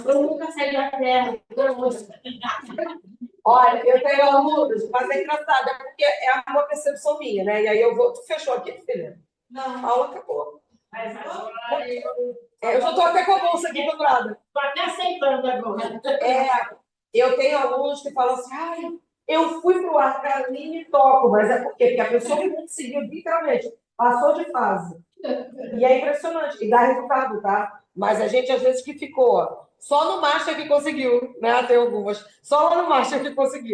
Eu nunca saí da terra. Olha, eu tenho alunos, mas é engraçado, é porque é uma percepção minha, né? E aí eu vou. Tu fechou aqui, filha? Não. A aula acabou. Mas agora Eu já estou até com a bolsa aqui pendurada. estou até aceitando agora. Eu tenho alunos que falam assim, ai, eu fui pro ar, cara, nem me toco, mas é por quê? Porque a pessoa que conseguiu, literalmente, passou de fase. E é impressionante, e dá resultado, tá? Mas a gente, às vezes, que ficou só no Master que conseguiu, né? Tem algumas. Só lá no Master que conseguiu.